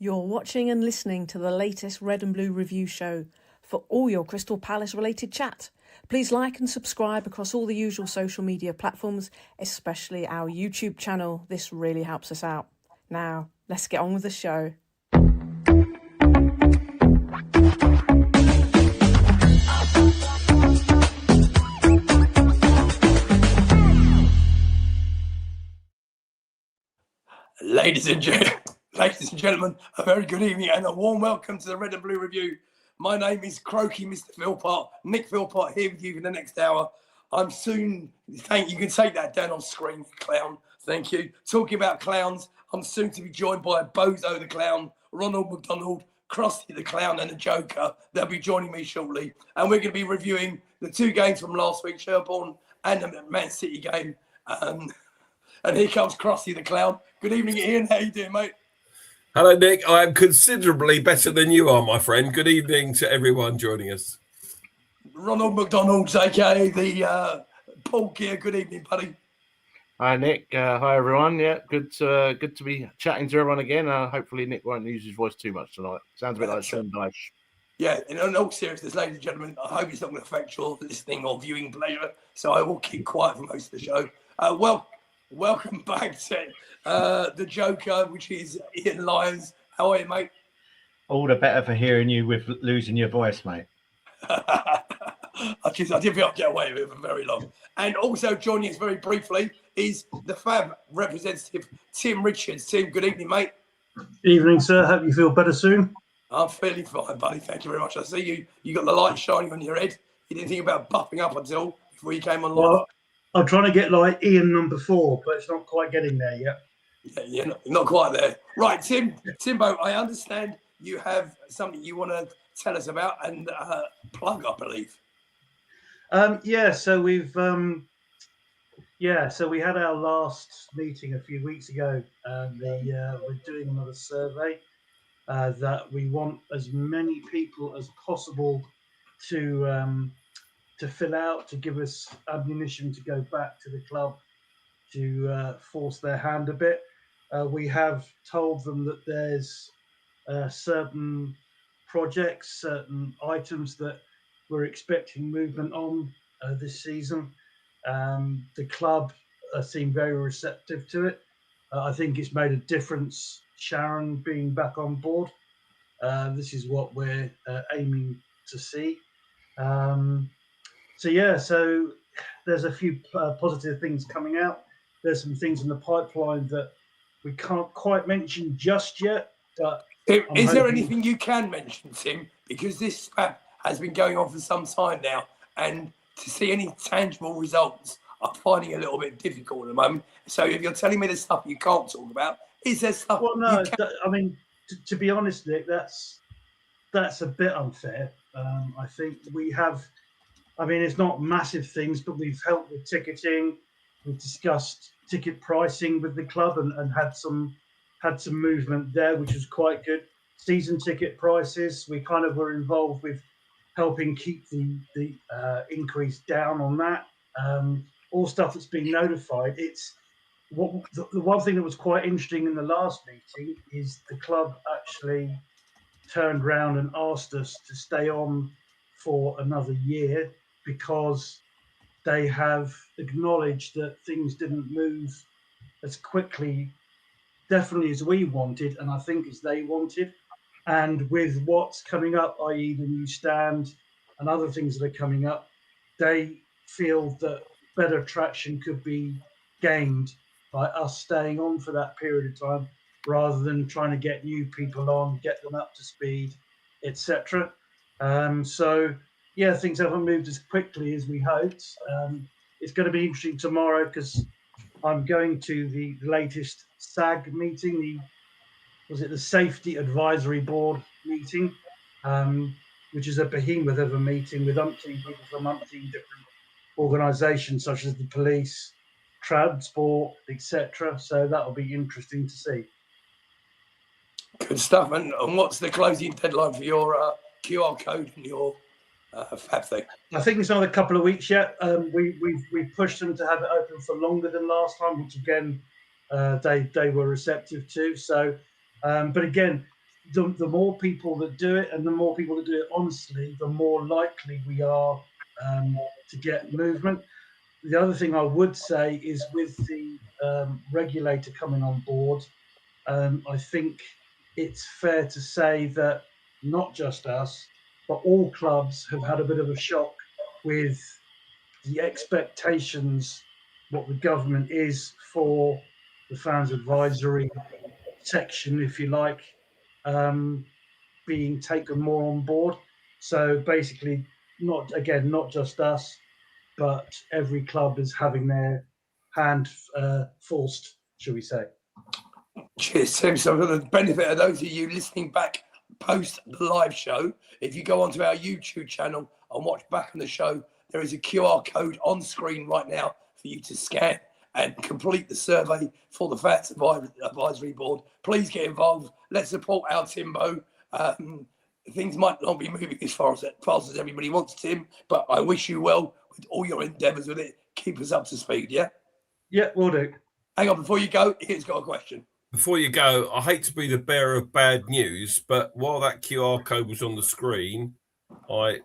You're watching and listening to the latest Red and Blue review show. For all your Crystal Palace related chat, please like and subscribe across all the usual social media platforms, especially our YouTube channel. This really helps us out. Now, let's get on with the show. Ladies and gentlemen, a very good evening and a warm welcome to the Red and Blue Review. My name is Croaky Mr. Philpott, Nick Philpott, here with you for the next hour. I'm soon, you can take that down on screen, clown, thank you. Talking about clowns, I'm soon to be joined by Bozo the Clown, Ronald McDonald, Krusty the Clown and the Joker. They'll be joining me shortly. And we're going to be reviewing the two games from last week, Shelbourne and the Man City game. And here comes Krusty the Clown. Good evening, Ian. How you doing, mate? Hello, Nick. I am considerably better than you are, my friend. Good evening to everyone joining us. Ronald McDonald's, a.k.a. the Paul Gear. Good evening, buddy. Hi, Nick. Hi, everyone. Yeah, good to be chatting to everyone again. Hopefully, Nick won't use his voice too much tonight. Sounds a bit like Sean Dyche. Yeah, in all seriousness, ladies and gentlemen, I hope it's not going to affect your listening or viewing pleasure, so I will keep quiet for most of the show. Welcome back to the Joker, which is Ian Lyons. How are you, mate? All the better for hearing you with losing your voice, mate. I did think I'd get away with it for very long. And also joining us very briefly is the Fab representative, Tim Richards. Tim, good evening, mate. Evening, sir. Hope you feel better soon. I'm feeling fine, buddy. Thank you very much. I see you got the light shining on your head. You didn't think about buffing up until before you came on live. Well, I'm trying to get like Ian number 4, but it's not quite getting there yet. Yeah, not quite there. Right, Timbo, I understand you have something you want to tell us about and plug, I believe. So we had our last meeting a few weeks ago, and we're doing another survey that we want as many people as possible to fill out, to give us ammunition to go back to the club to force their hand a bit. We have told them that there's certain projects, certain items that we're expecting movement on this season. The club seem very receptive to it. I think it's made a difference, Sharon being back on board. This is what we're aiming to see. So there's a few positive things coming out. There's some things in the pipeline that we can't quite mention just yet. But is there anything you can mention, Tim? Because this has been going on for some time now, and to see any tangible results, I'm finding a little bit difficult at the moment. So if you're telling me there's stuff you can't talk about, is there stuff? Well, no. I mean, to be honest, Nick, that's a bit unfair. I think we have. I mean, it's not massive things, but we've helped with ticketing. We've discussed ticket pricing with the club and had some movement there, which was quite good. Season ticket prices, we kind of were involved with helping keep the increase down on that. All stuff that's been notified. It's the one thing that was quite interesting in the last meeting is the club actually turned around and asked us to stay on for another year, because they have acknowledged that things didn't move as quickly, definitely as we wanted, and I think as they wanted. And with what's coming up, i.e. the new stand and other things that are coming up, they feel that better traction could be gained by us staying on for that period of time, rather than trying to get new people on, get them up to speed, etc. Things haven't moved as quickly as we hoped. It's going to be interesting tomorrow because I'm going to the latest SAG meeting, the Safety Advisory Board meeting, which is a behemoth of a meeting with umpteen people from umpteen different organisations such as the police, transport, etc. So that'll be interesting to see. Good stuff. And what's the closing deadline for your QR code and your Fab thing? I think it's another couple of weeks yet. We've pushed them to have it open for longer than last time, which again they were receptive to. So, but again, the more people that do it and the more people that do it honestly, the more likely we are to get movement. The other thing I would say is with the regulator coming on board, I think it's fair to say that not just us, but all clubs have had a bit of a shock with the expectations, what the government is for the fans advisory section, if you like, being taken more on board. So basically, not just us, but every club is having their hand forced, shall we say. Cheers, Tim. So for the benefit of those of you listening back post the live show, if you go onto our YouTube channel and watch back on the show, there is a QR code on screen right now for you to scan and complete the survey for the Fats Advisory Board. Please get involved. Let's support our Timbo. Things might not be moving as fast as everybody wants, Tim, but I wish you well with all your endeavours with it. Keep us up to speed, yeah? Yeah, will do. Hang on, before you go, Ian's got a question. Before you go, I hate to be the bearer of bad news, but while that QR code was on the screen, I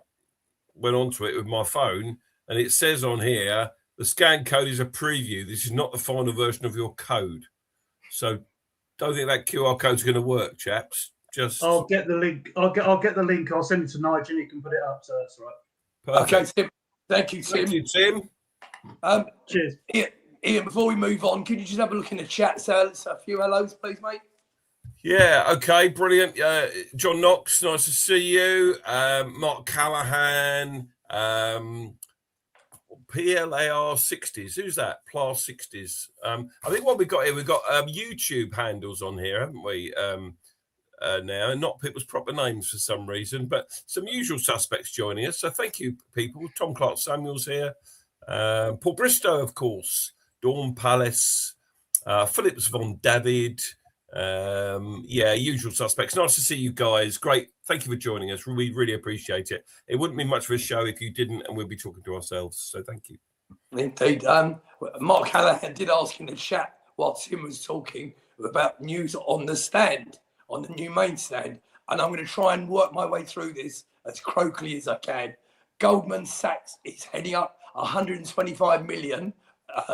went onto it with my phone, and it says on here, the scan code is a preview. This is not the final version of your code. So don't think that QR code is going to work, chaps. Just I'll get the link. I'll get the link. I'll send it to Nigel. You can put it up, so that's all right. perfect. Okay, Tim. Thank you, Tim. Thank you, Tim. Cheers. Ian, before we move on, could you just have a look in the chat? So a few hellos, please, mate. Yeah, okay, brilliant. John Knox, nice to see you. Mark Callahan, PLAR 60s. Who's that? PLAR 60s. I think what we've got here, we've got YouTube handles on here, haven't we? Now, and not people's proper names for some reason, but some usual suspects joining us. So thank you, people. Tom Clark Samuels here. Paul Bristow, of course. Dawn Palace. Phillips von David. Usual suspects. Nice to see you guys. Great. Thank you for joining us. We really appreciate it. It wouldn't be much of a show if you didn't, and we'd be talking to ourselves. So thank you. Indeed. Mark Callahan did ask in the chat while Tim was talking about news on the stand, on the new main stand. And I'm going to try and work my way through this as croakily as I can. Goldman Sachs is heading up 125 million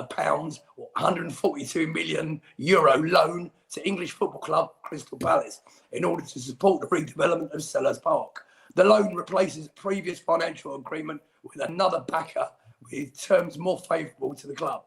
pounds or 142 million euro loan to English football club Crystal Palace in order to support the redevelopment of Selhurst Park. The loan replaces a previous financial agreement with another backer with terms more favourable to the club.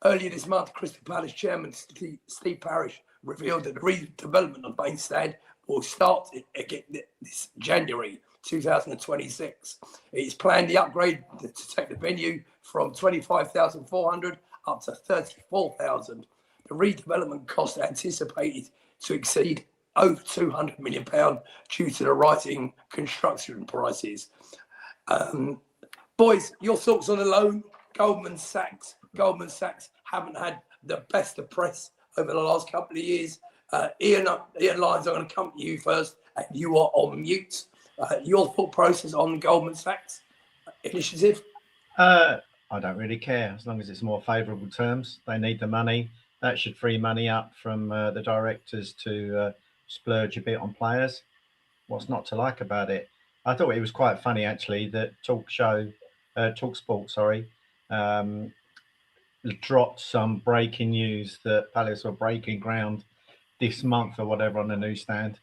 Earlier this month, Crystal Palace chairman Steve Parish revealed that the redevelopment of main stand will start again this January 2026. It's planned the upgrade to take the venue from 25,400 up to 34,000. The redevelopment cost anticipated to exceed over £200 million due to the rising construction prices. Boys, your thoughts on the loan? Goldman Sachs haven't had the best of press over the last couple of years. Ian Lyons, I'm going to come to you first, and you are on mute. Your thought process on the Goldman Sachs initiative? I don't really care as long as it's more favourable terms. They need the money. That should free money up from the directors to splurge a bit on players. What's not to like about it? I thought it was quite funny actually that TalkSport, dropped some breaking news that Palace were breaking ground this month or whatever on the newsstand,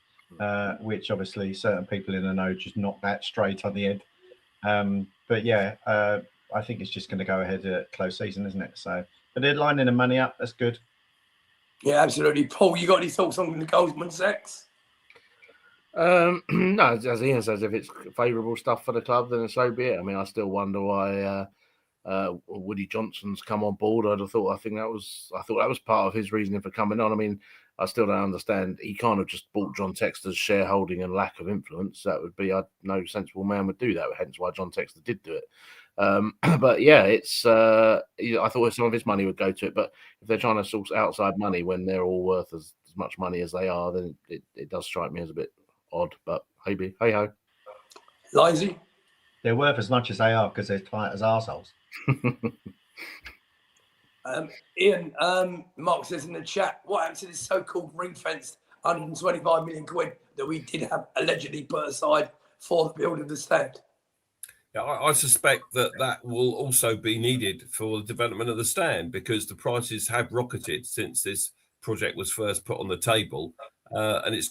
which obviously certain people in the know just knocked that straight on the head. But yeah, I think it's just going to go ahead at close season, isn't it? So, but they're lining the money up. That's good. Yeah, absolutely. Paul, you got any thoughts on the Goldman Sachs? No, as Ian says, if it's favourable stuff for the club, then so be it. I mean, I still wonder why Woody Johnson's come on board. I thought that was part of his reasoning for coming on. I mean, I still don't understand. He kind of just bought John Textor's shareholding and lack of influence. That would be, no sensible man would do that. Hence why John Textor did do it. But yeah, it's. I thought some of his money would go to it, but if they're trying to source outside money when they're all worth as much money as they are, then it does strike me as a bit odd. But hey ho. Lindsay? They're worth as much as they are because they're tight as arseholes. Ian, Mark says in the chat, what happened to this so-called ring-fenced 125 million quid that we did have allegedly put aside for the build of the stand. Yeah, I suspect that will also be needed for the development of the stand, because the prices have rocketed since this project was first put on the table, and it's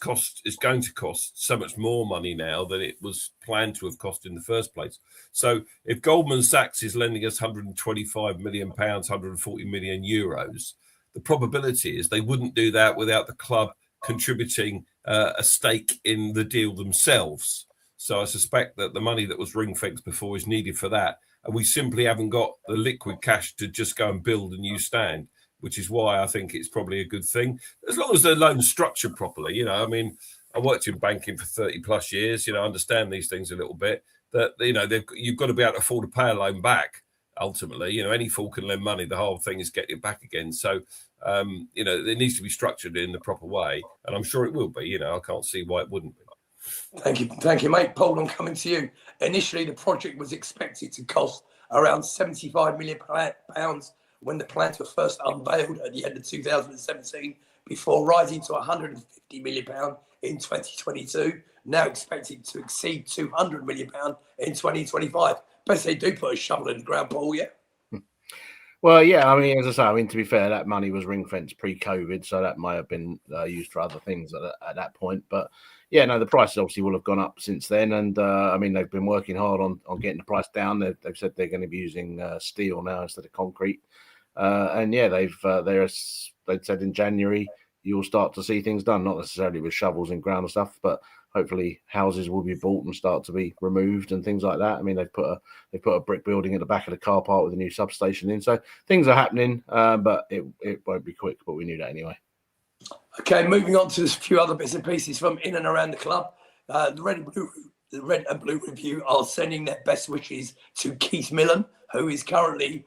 going to cost so much more money now than it was planned to have cost in the first place. So if Goldman Sachs is lending us 125 million pounds, 140 million euros, the probability is they wouldn't do that without the club contributing a stake in the deal themselves. So I suspect that the money that was ring-fenced before is needed for that. And we simply haven't got the liquid cash to just go and build a new stand, which is why I think it's probably a good thing. As long as the loan's structured properly, I mean, I worked in banking for 30 plus years, I understand these things a little bit, that, you've got to be able to afford to pay a loan back. Ultimately, any fool can lend money. The whole thing is getting it back again. So, it needs to be structured in the proper way. And I'm sure it will be, I can't see why it wouldn't be. Thank you, mate. Paul, I'm coming to you. Initially, the project was expected to cost around £75 million when the plans were first unveiled at the end of 2017, before rising to £150 million in 2022, now expected to exceed £200 million in 2025. Best they do put a shovel in the ground, Paul, yeah? Well, yeah, I mean, as I say, to be fair, that money was ring-fenced pre-COVID, so that might have been used for other things at that point. But yeah, no, the prices obviously will have gone up since then, and I mean, they've been working hard on getting the price down. They've said they're going to be using steel now instead of concrete, and yeah, they've said in January you'll start to see things done, not necessarily with shovels in ground and stuff, but hopefully houses will be built and start to be removed and things like that. I mean, they've put a brick building at the back of the car park with a new substation in, so things are happening, but it won't be quick. But we knew that anyway. Okay, moving on to a few other bits and pieces from in and around the club. The Red and Blue Review are sending their best wishes to Keith Millen, who is currently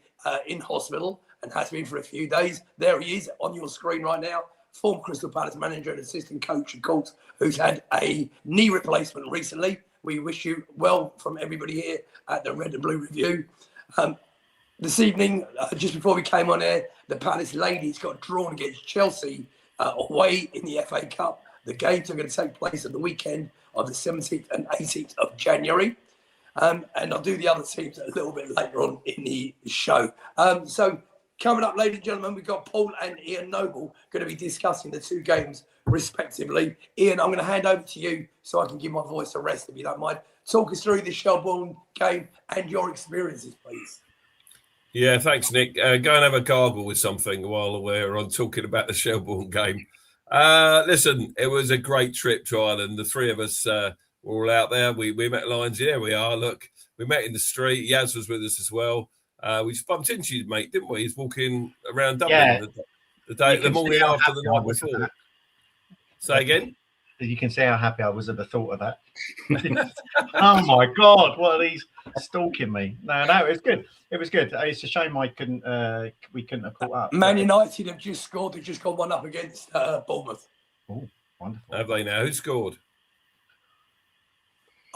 in hospital and has been for a few days. There he is on your screen right now. Former Crystal Palace manager and assistant coach, of course, who's had a knee replacement recently. We wish you well from everybody here at the Red and Blue Review. This evening, just before we came on air, the Palace ladies got drawn against Chelsea away in the FA Cup. The games are going to take place at the weekend of the 17th and 18th of January. And I'll do the other teams a little bit later on in the show. So coming up, ladies and gentlemen, we've got Paul and Ian Noble going to be discussing the two games respectively. Ian, I'm going to hand over to you so I can give my voice a rest, if you don't mind. Talk us through the Shelbourne game and your experiences, please. Yeah, thanks, Nick. Go and have a gargle with something while we're on talking about the Shelbourne game. Listen, it was a great trip to Ireland. The three of us were all out there. We met Lions. There we are. Look, we met in the street. Yaz was with us as well. We just bumped into you, mate, didn't we? He's walking around Dublin the morning after the night before. Say again? You can see how happy I was at the thought of that. Oh my God, what are these stalking me? No, it was good. It was good. It's a shame we couldn't have caught up. Man United have just scored. They've just got one up against Bournemouth. Oh, wonderful. Have they now? Who scored?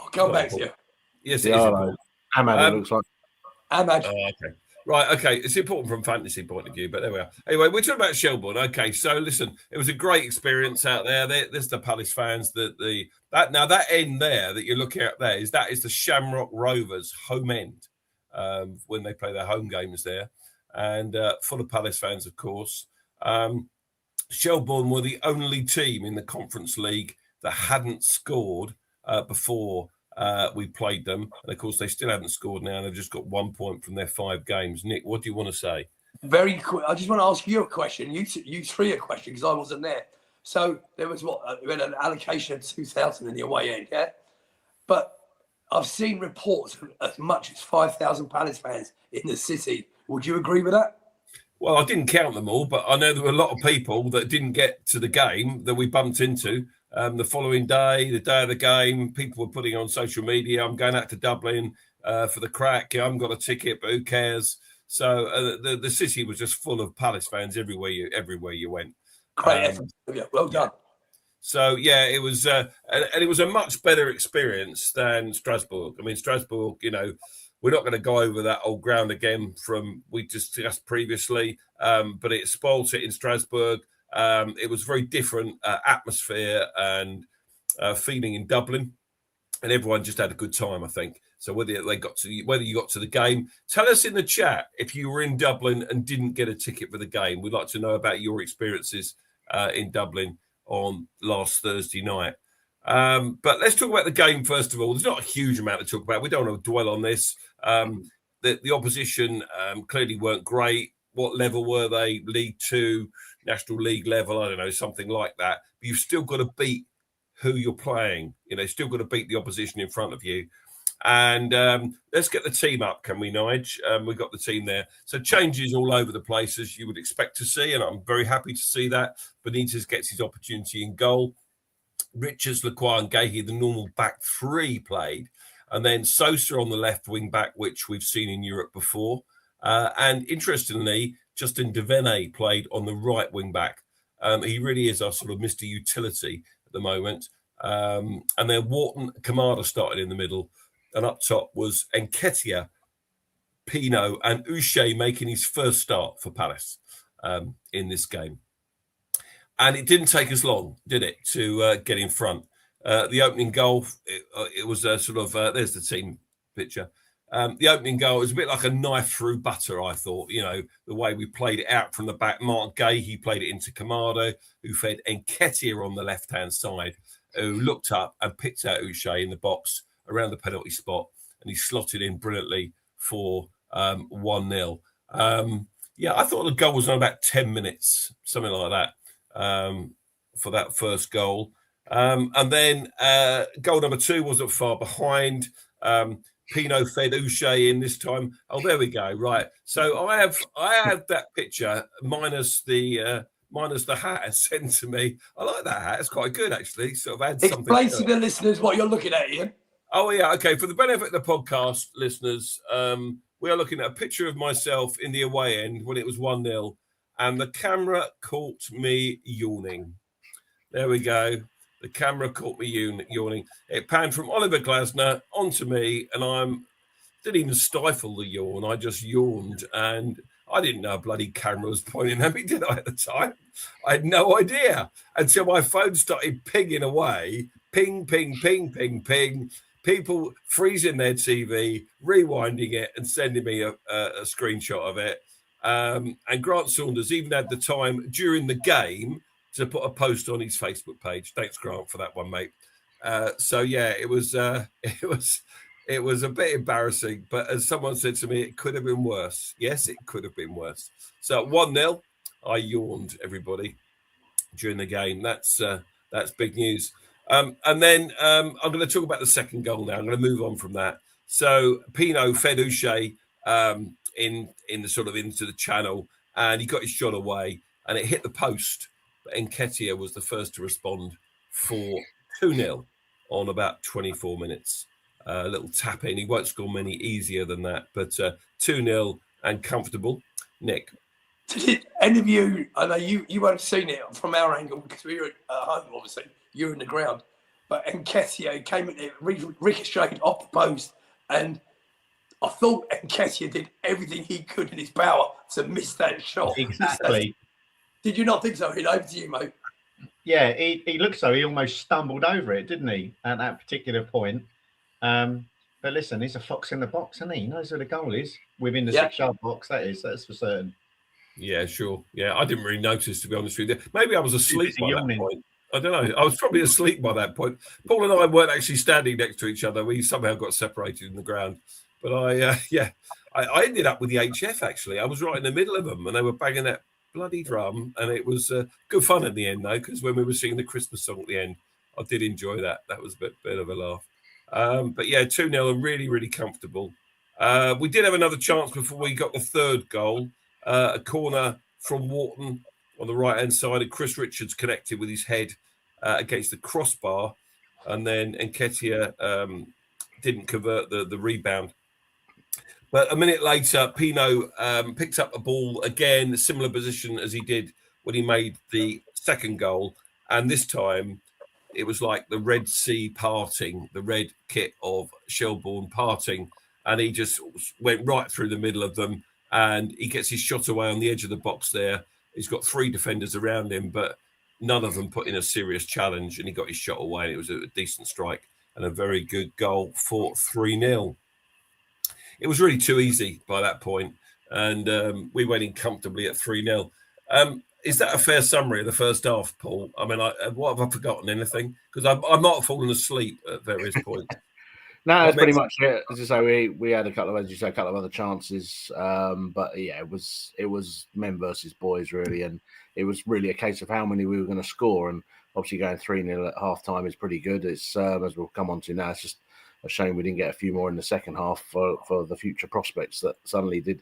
I'll come back to you. Yes, it is important. Ahmad, it looks like. Ahmad. Oh, okay. Right, okay. It's important from fantasy point of view, but there we are. Anyway, we're talking about Shelbourne. Okay, so listen, it was a great experience out there. There's the Palace fans. That end there that you're looking at there is the Shamrock Rovers home end when they play their home games there, and full of Palace fans, of course. Shelbourne were the only team in the Conference League that hadn't scored before we played them, and of course they still haven't scored now, and they've just got 1 point from their 5 games. Nick, what do you want to say? Very quick. I just want to ask you a question. You three a question because I wasn't there. So there was we had an allocation of 2,000 in the away end, yeah. But I've seen reports of as much as 5,000 Palace fans in the city. Would you agree with that? Well, I didn't count them all, but I know there were a lot of people that didn't get to the game that we bumped into. The following day, the day of the game, people were putting on social media, I'm going out to Dublin for the crack. I haven't got a ticket, but who cares? So the city was just full of Palace fans everywhere you went. Great effort. Yeah, well done. So, yeah, it was and it was a much better experience than Strasbourg. I mean, Strasbourg, we're not going to go over that old ground again from we just discussed previously, but it spoils it in Strasbourg. It was very different atmosphere and feeling in Dublin, and everyone just had a good time, I think. So whether you got to the game, tell us in the chat if you were in Dublin and didn't get a ticket for the game. We'd like to know about your experiences in Dublin on last Thursday night. But let's talk about the game first of all. There's not a huge amount to talk about. We don't want to dwell on this. The opposition clearly weren't great. What level were they? League Two, National League level? I don't know, something like that. But you've still got to beat who you're playing. Still got to beat the opposition in front of you. And let's get the team up, can we, Nige? We've got the team there. So changes all over the place, as you would expect to see, and I'm very happy to see that. Benitez gets his opportunity in goal. Richards, Lacroix and Gahey, the normal back three played. And then Sosa on the left wing back, which we've seen in Europe before. And interestingly, Justin Devaney played on the right wing back. He really is our sort of Mr. Utility at the moment. And then Wharton, Kamada started in the middle. And up top was Nketiah, Pino and Uche making his first start for Palace in this game. And it didn't take us long, did it, to get in front. The opening goal, it was a sort of, there's the team picture. The opening goal was a bit like a knife through butter, I thought, the way we played it out from the back. Mark Gay, he played it into Kamado, who fed Nketiah on the left-hand side, who looked up and picked out Uche in the box around the penalty spot, and he slotted in brilliantly for 1-0. I thought the goal was on about 10 minutes, something like that, for that first goal. And then goal number 2 wasn't far behind. Pino fed Uche in this time. Oh, there we go. Right. So I have that picture minus the hat sent to me. I like that hat. It's quite good, actually. Sort of adds something. Explain to the listeners what you're looking at, Ian. Oh, yeah. Okay. For the benefit of the podcast listeners, we are looking at a picture of myself in the away end when it was 1-0, and the camera caught me yawning. There we go. The camera caught me yawning. It panned from Oliver Glasner onto me, and I didn't even stifle the yawn. I just yawned, and I didn't know a bloody camera was pointing at me, did I, at the time? I had no idea until my phone started pinging away. Ping, ping, ping, ping, ping. People freezing their TV, rewinding it, and sending me a screenshot of it. And Grant Saunders even had the time during the game to put a post on his Facebook page. Thanks, Grant, for that one, mate. It was a bit embarrassing, but as someone said to me, it could have been worse. Yes, it could have been worse. So 1-0, I yawned, everybody, during the game. That's big news. And then I'm going to talk about the second goal now. I'm going to move on from that. So Pino fed Uche in the sort of into the channel, and he got his shot away, and it hit the post. But Nketiah was the first to respond for 2-0 on about 24 minutes. A little tap in. He won't score many easier than that, but 2-0 and comfortable. Nick. Did any of you, I know you won't have seen it from our angle because we were at home, obviously. You were in the ground. But Nketiah came in, it ricocheted off the post, and I thought Nketiah did everything he could in his power to miss that shot. Exactly. Did you not think so? Over to you, mate. Yeah, he looked so. He almost stumbled over it, didn't he, at that particular point? But listen, he's a fox in the box, isn't he? He knows where the goal is. Within the 6-yard box, that's for certain. Yeah, sure. Yeah, I didn't really notice, to be honest with you. Maybe I was asleep by that point. I don't know. I was probably asleep by that point. Paul and I weren't actually standing next to each other. We somehow got separated in the ground. But I ended up with the HF, actually. I was right in the middle of them, and they were banging that bloody drum. And it was good fun at the end, though, because when we were singing the Christmas song at the end, I did enjoy that. That was a bit of a laugh. But yeah, 2-0 and really, really comfortable. We did have another chance before we got the third goal. A corner from Wharton on the right-hand side, and Chris Richards connected with his head against the crossbar, and then Nketiah didn't convert the rebound. But a minute later, Pino picked up a ball again, a similar position as he did when he made the second goal, and this time it was like the Red Sea parting, the red kit of Shelbourne parting, and he just went right through the middle of them, and he gets his shot away on the edge of the box there. He's got 3 defenders around him, but none of them put in a serious challenge, and he got his shot away, and it was a decent strike and a very good goal for 3-0. It was really too easy by that point, and we went in comfortably at 3-0. Is that a fair summary of the first half, Paul? I mean, what have I forgotten? Anything? Because I might have fallen asleep at various points. No, that's pretty much it. As I say, we had a couple of other chances, but yeah, it was men versus boys really, and it was really a case of how many we were going to score. And obviously, going 3-0 at half time is pretty good. It's as we'll come on to now. It's just a shame we didn't get a few more in the second half for the future prospects that suddenly did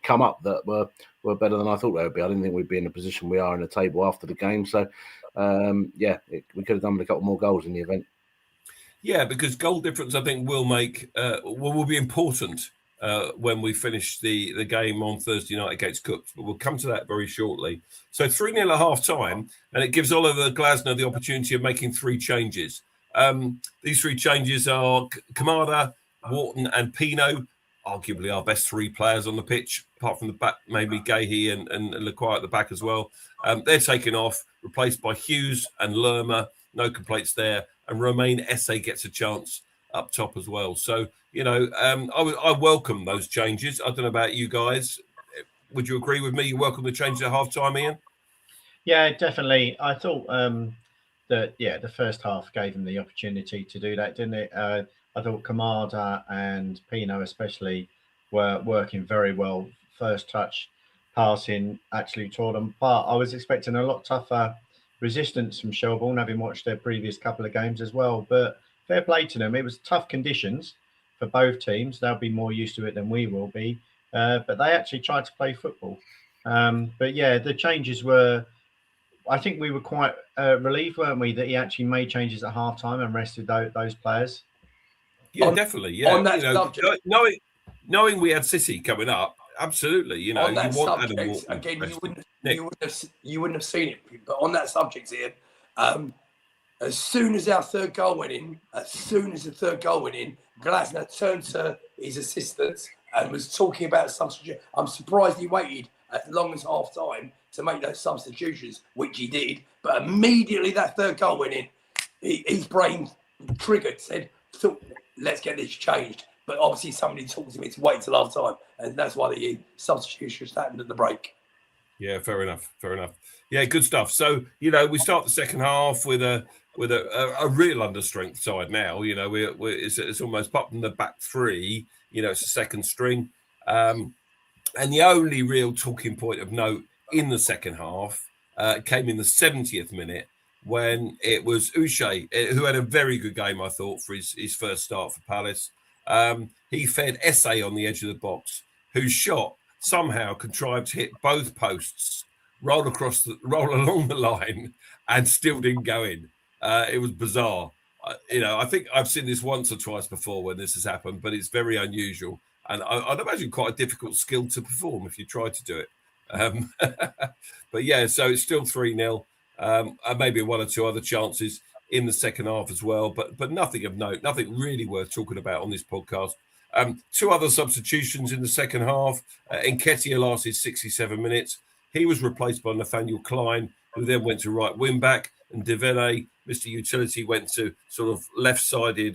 come up that were better than I thought they would be. I didn't think we'd be in the position we are in the table after the game. So we could have done with a couple more goals in the event. Yeah, because goal difference, I think, will be important when we finish the game on Thursday night against Cooks. But we'll come to that very shortly. So 3-0 at half time, and it gives Oliver Glasner the opportunity of making 3 changes. These 3 changes are Kamada, Wharton, and Pino, arguably our best 3 players on the pitch, apart from the back, maybe Gahey and Lacroix at the back as well. They're taken off, replaced by Hughes and Lerma. No complaints there. And Romain Esse gets a chance up top as well. So, I welcome those changes. I don't know about you guys. Would you agree with me? You welcome the changes at half time, Ian? Yeah, definitely. I thought the first half gave him the opportunity to do that, didn't it? I thought Kamada and Pino especially were working very well. First touch passing actually tore them apart. I was expecting a lot tougher resistance from Shelbourne, having watched their previous couple of games as well. But fair play to them. It was tough conditions for both teams. They'll be more used to it than we will be. But they actually tried to play football. But yeah, the changes were, I think we were quite relieved, weren't we, that he actually made changes at half time and rested those players. Yeah, definitely. Yeah. On that subject, knowing we had City coming up, absolutely. On that you want subject, again, you wouldn't have seen it. But on that subject, Ian, as soon as our third goal went in, Glasner turned to his assistants and was talking about substitution. I'm surprised he waited as long as half time to make those substitutions, which he did. But immediately that third goal went in, his brain triggered, said, let's get this changed. But obviously somebody talked to me to wait till half time, and that's why the substitutions happened at the break. Yeah, fair enough. Yeah, good stuff. So, we start the second half with a real understrength side now. It's almost apart from the back 3, it's a second string. And the only real talking point of note in the second half came in the 70th minute when it was Uche, who had a very good game, I thought, for his first start for Palace. He fed Esse on the edge of the box, whose shot somehow contrived to hit both posts, roll along the line, and still didn't go in. It was bizarre. I think I've seen this once or twice before when this has happened, but it's very unusual. And I'd imagine quite a difficult skill to perform if you tried to do it. But yeah, so it's still 3-0. And maybe 1 or 2 other chances in the second half as well, but nothing of note, nothing really worth talking about on this podcast. 2 other substitutions in the second half. Nketiah lasted 67 minutes. He was replaced by Nathaniel Klein, who then went to right wing back, and Devene, Mr. Utility, went to sort of left-sided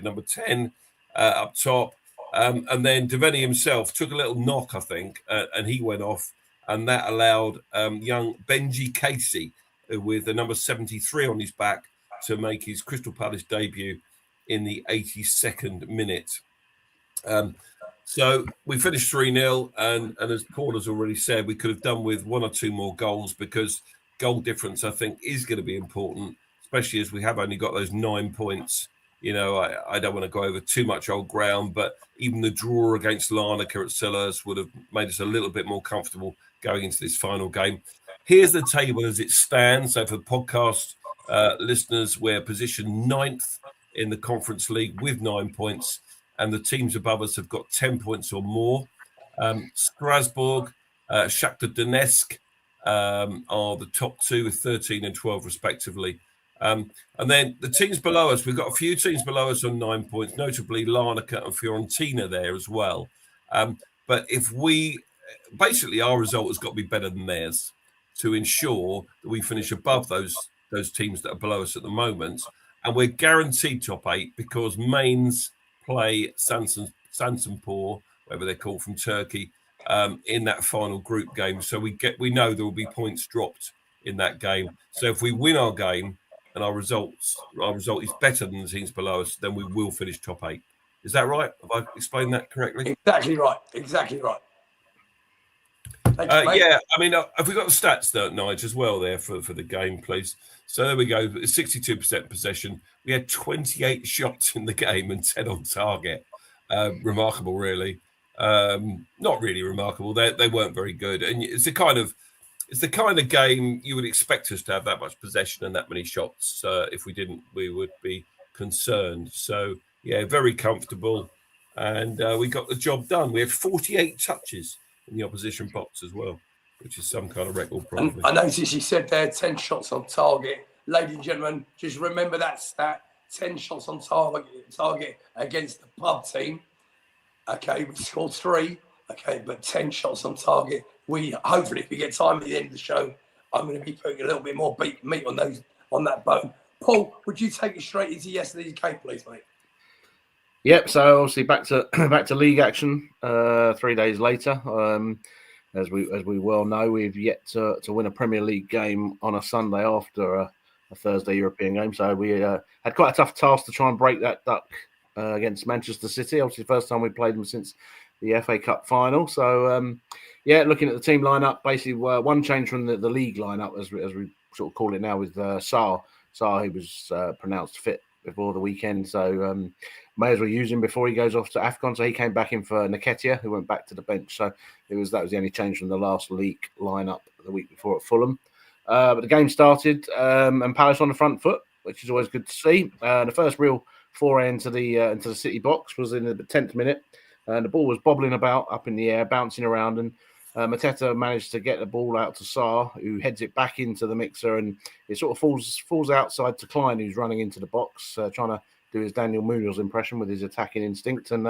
number 10 up top. And then Devene himself took a little knock, I think, and he went off, and that allowed young Benji Casey, with the number 73 on his back, to make his Crystal Palace debut in the 82nd minute. So we finished 3-0, and as Paul has already said, we could have done with 1 or 2 more goals, because goal difference, I think, is going to be important, especially as we have only got those 9 points. I don't want to go over too much old ground, but even the draw against Larnaca at Selhurst would have made us a little bit more comfortable going into this final game. Here's the table as it stands. So for podcast listeners, we're positioned 9th in the Conference League with 9 points, and the teams above us have got 10 points or more. Strasbourg, Shakhtar Donetsk are the top 2 with 13 and 12 respectively. And then the teams below us, we've got a few teams below us on 9 points, notably Larnaca and Fiorentina there as well. But if we basically our result has got to be better than theirs to ensure that we finish above those teams that are below us at the moment, and we're guaranteed top 8 because Mainz play Sansunspor, whatever they're called, from Turkey, in that final group game. So we know there will be points dropped in that game. So if we win our game and our result is better than the teams below us, then we will finish top 8. Is that right? Have I explained that correctly? Exactly right. Exactly right. You, yeah, I mean, have we got the stats, though, Nige, as well there for the game, please? So there we go. 62% possession. We had 28 shots in the game and 10 on target. Remarkable, really. Not really remarkable. They weren't very good, and it's the kind of game you would expect us to have that much possession and that many shots. If we didn't, we would be concerned. So yeah, very comfortable, and we got the job done. We had 48 touches in the opposition box as well, which is some kind of record, probably. I noticed you said there 10 shots on target. Ladies and gentlemen, just remember that stat: 10 shots on target against the pub team. Okay, we scored 3. Okay, but 10 shots on target. We hopefully, if we get time at the end of the show, I'm going to be putting a little bit more meat on that bone. Paul, would you take it straight into yesterday's game, please, mate? Yep. So obviously back to league action 3 days later. As we well know, we've yet to win a Premier League game on a Sunday after a Thursday European game. So we had quite a tough task to try and break that duck against Manchester City. Obviously, the first time we played them since the FA Cup final. So looking at the team lineup, basically one change from the league lineup, as we sort of call it now, with Sarr, who was pronounced fit before the weekend. So may as well use him before he goes off to AFCON. So he came back in for Nketiah, who went back to the bench. So that was the only change from the last league lineup the week before at Fulham. But the game started and Palace on the front foot, which is always good to see. The first real foray into the City box was in the 10th minute. And the ball was bobbling about up in the air, bouncing around, and Mateta managed to get the ball out to Sarr, who heads it back into the mixer, and it sort of falls outside to Klein, who's running into the box, trying to do his Daniel Munoz impression with his attacking instinct. And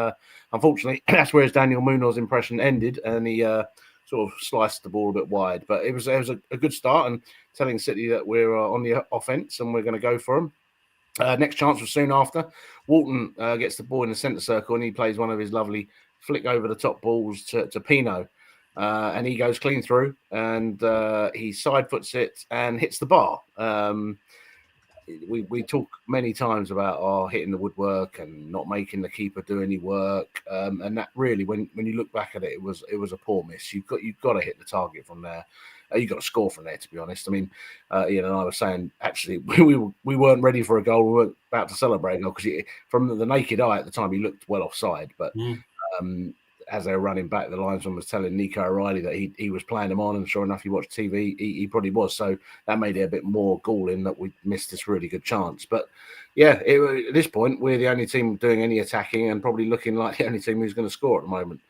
unfortunately, that's where his Daniel Munoz impression ended, and he sort of sliced the ball a bit wide. But it was a good start, and telling City that we're on the offence and we're going to go for them. Next chance was soon after. Walton gets the ball in the centre circle, and he plays one of his lovely flick over the top balls to Pino. And he goes clean through, and he side foots it and hits the bar. We talk many times about hitting the woodwork and not making the keeper do any work, and that really, when you look back at it, it was a poor miss. You've got to hit the target from there. You've got to score from there, to be honest. I mean, I was saying, actually, we weren't ready for a goal. We weren't about to celebrate a goal because from the naked eye at the time, he looked well offside. But as they were running back, the linesman was telling Nico O'Reilly that he was playing him on, and sure enough, he watched TV, he probably was. So that made it a bit more galling that we missed this really good chance. But yeah, at this point, we're the only team doing any attacking and probably looking like the only team who's going to score at the moment.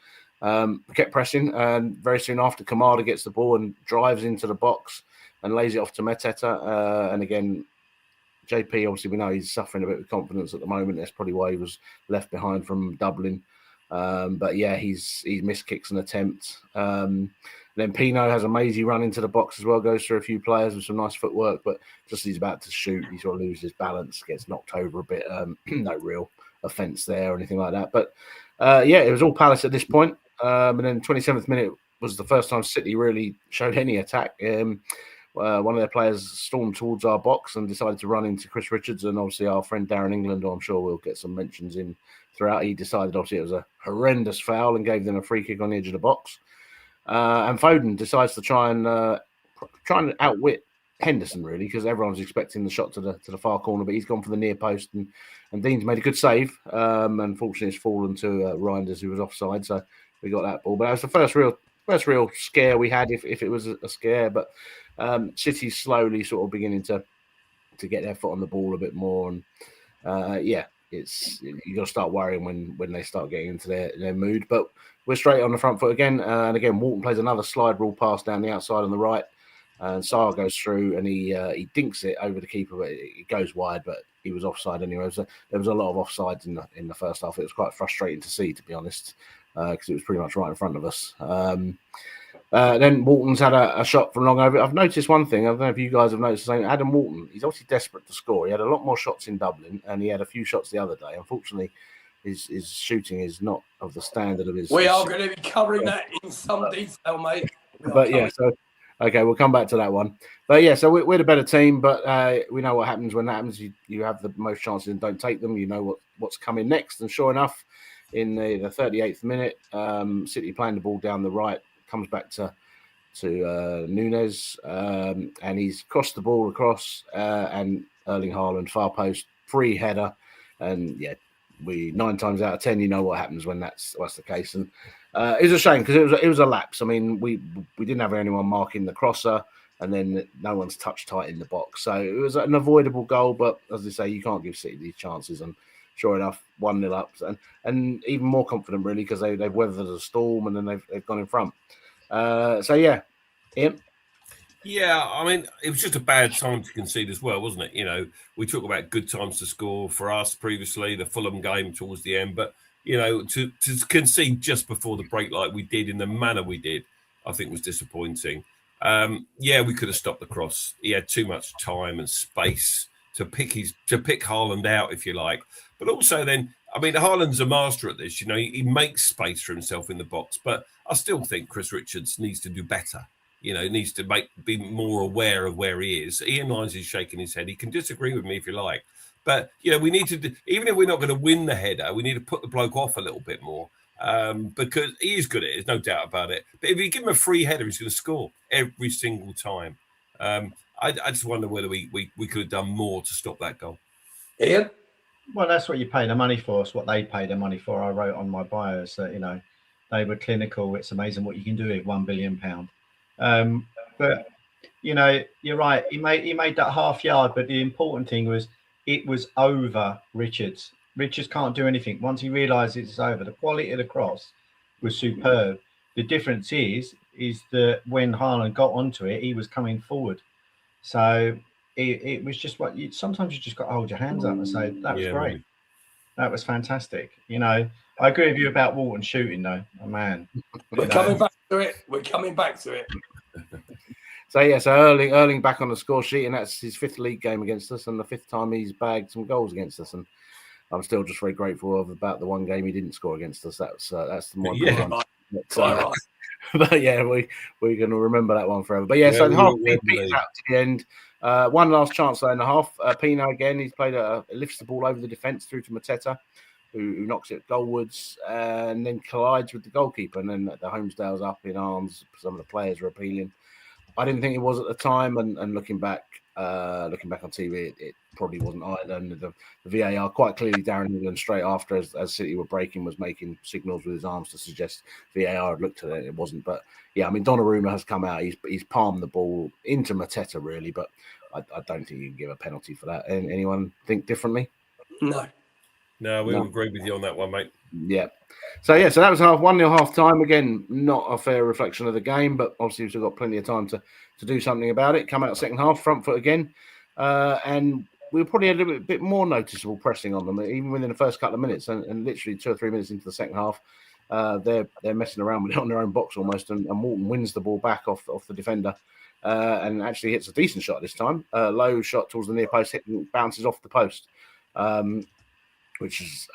Kept pressing, and very soon after, Kamada gets the ball and drives into the box and lays it off to Mateta. And again, JP, obviously, we know he's suffering a bit with confidence at the moment. That's probably why he was left behind from Dublin. But yeah, he's missed kicks and attempts. Then Pino has a mazy run into the box as well, goes through a few players with some nice footwork, but just as he's about to shoot, he sort of loses his balance, gets knocked over a bit. No real offence there or anything like that. But it was all Palace at this point. And then 27th minute was the first time City really showed any attack. One of their players stormed towards our box and decided to run into Chris Richards, and obviously our friend Darren England, who I'm sure we'll get some mentions in throughout. He decided obviously it was a horrendous foul and gave them a free kick on the edge of the box. And Foden decides to try and outwit Henderson, really, because everyone's expecting the shot to the far corner, but he's gone for the near post, and Dean's made a good save. Unfortunately, it's fallen to Reinders, who was offside, so we got that ball. But that was the first real scare we had, if it was a scare. But City's slowly sort of beginning to get their foot on the ball a bit more, and you got to start worrying when they start getting into their mood. But we're straight on the front foot again, and again Walton plays another slide rule pass down the outside on the right, and Sarr goes through and he dinks it over the keeper, but it goes wide. But he was offside anyway. So there was a lot of offsides in the first half. It was quite frustrating to see, to be honest, because it was pretty much right in front of us. Then Walton's had a shot from long over. I've noticed one thing. I don't know if you guys have noticed the same. Adam Walton, he's obviously desperate to score. He had a lot more shots in Dublin, and he had a few shots the other day. Unfortunately, his shooting is not of the standard of his. We are going to be covering that in some detail, mate. But yeah, so okay, we'll come back to that one. But yeah, so we're the better team, but we know what happens when that happens. You have the most chances and don't take them. You know what's coming next, and sure enough, in the 38th minute, City playing the ball down the right, comes back to Nunes, and he's crossed the ball across, and Erling Haaland far post free header, and yeah, we 9 times out of 10, you know what happens when that's the case, and it was a shame because it was a lapse. I mean, we didn't have anyone marking the crosser, and then no one's touched tight in the box, so it was an avoidable goal. But as I say, you can't give City these chances, and sure enough, 1-0 up, and even more confident really because they've weathered a storm, and then they've gone in front. So yeah, Ian. Yeah, I mean, it was just a bad time to concede as well, wasn't it? You know, we talk about good times to score for us previously, the Fulham game towards the end, but you know, to concede just before the break like we did in the manner we did, I think was disappointing. Yeah, we could have stopped the cross. He had too much time and space to pick Haaland out, if you like. But also then, I mean, Haaland's a master at this. You know, he makes space for himself in the box. But I still think Chris Richards needs to do better. You know, needs to be more aware of where he is. Ian Hines is shaking his head. He can disagree with me if you like. But, you know, we need to, even if we're not going to win the header, we need to put the bloke off a little bit more. Because he is good at it, there's no doubt about it. But if you give him a free header, he's going to score every single time. I just wonder whether we could have done more to stop that goal. Ian? Well, that's what you pay the money for. It's what they pay the money for. I wrote on my bios that, you know, they were clinical. It's amazing what you can do with £1 billion. But, you know, you're right. He made that half yard. But the important thing was it was over Richards. Richards can't do anything. Once he realises it's over, the quality of the cross was superb. The difference is that when Haaland got onto it, he was coming forward. So it was just what sometimes you just got to hold your hands up and say, that was great. Maybe. That was fantastic. You know, I agree with you about Walton shooting, though. Oh, man. We're coming back to it. We're coming back to it. So, yeah, so Erling back on the score sheet, and that's his 5th league game against us and the 5th time he's bagged some goals against us. And I'm still just very grateful about the one game he didn't score against us. That's the more important one. But yeah, we're going to remember that one forever. But yeah, so the half beats out to the end. One last chance though in the half. Pino again, he's played lifts the ball over the defence through to Mateta, who knocks it goalwards and then collides with the goalkeeper. And then the Homesdale's up in arms. Some of the players are appealing. I didn't think it was at the time, and looking back on TV, it probably wasn't either. And the VAR quite clearly, Darren England straight after, as City were breaking, was making signals with his arms to suggest VAR had looked at it. It wasn't, but yeah, I mean, Donnarumma has come out. He's palmed the ball into Mateta really, but I don't think you can give a penalty for that. Anyone think differently? No, we agree with you on that one, mate. Yeah. So that was 1-0 half time. Again, not a fair reflection of the game, but obviously we've still got plenty of time to do something about it. Come out second half, front foot again, and we probably had a little bit more noticeable pressing on them, even within the first couple of minutes, and literally 2 or 3 minutes into the second half, they're messing around with it on their own box almost, and Walton wins the ball back off the defender, and actually hits a decent shot this time. Low shot towards the near post, bounces off the post, which is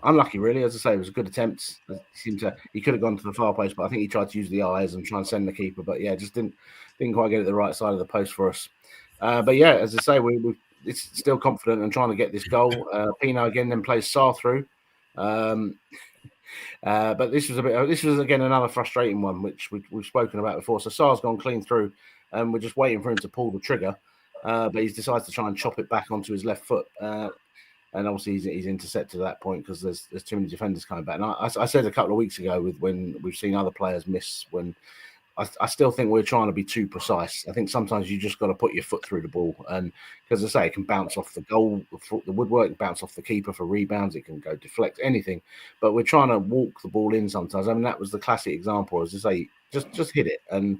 unlucky really. As I say, it was a good attempt. He could have gone to the far post, but I think he tried to use the eyes and try and send the keeper, but yeah, just didn't quite get it the right side of the post for us. But yeah, as I say, it's still confident and trying to get this goal. Pino again then plays Sarr through, but this was again another frustrating one, which we've spoken about before. So Sarr's gone clean through, and we're just waiting for him to pull the trigger, but he decides to try and chop it back onto his left foot. And obviously he's intercepted at that point because there's too many defenders coming back. And I said a couple of weeks ago when we've seen other players miss, when I still think we're trying to be too precise. I think sometimes you just got to put your foot through the ball, and because I say it can bounce off the goal, the woodwork, bounce off the keeper for rebounds. It can go deflect anything, but we're trying to walk the ball in sometimes. I mean, that was the classic example. As I say, just hit it, and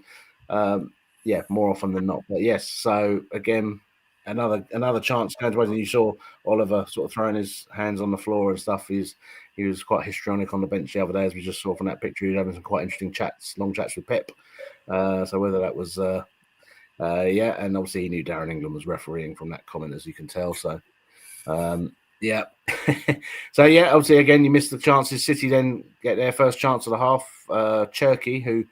more often than not. But yes, so again. another chance going to waste. And you saw Oliver sort of throwing his hands on the floor and stuff. He was quite histrionic on the bench the other day, as we just saw from that picture. He was having some quite interesting long chats with Pep. So whether that was and obviously he knew Darren England was refereeing from that comment, as you can tell. So yeah. So yeah, obviously again you missed the chances. City then get their first chance of the half. Cherky, who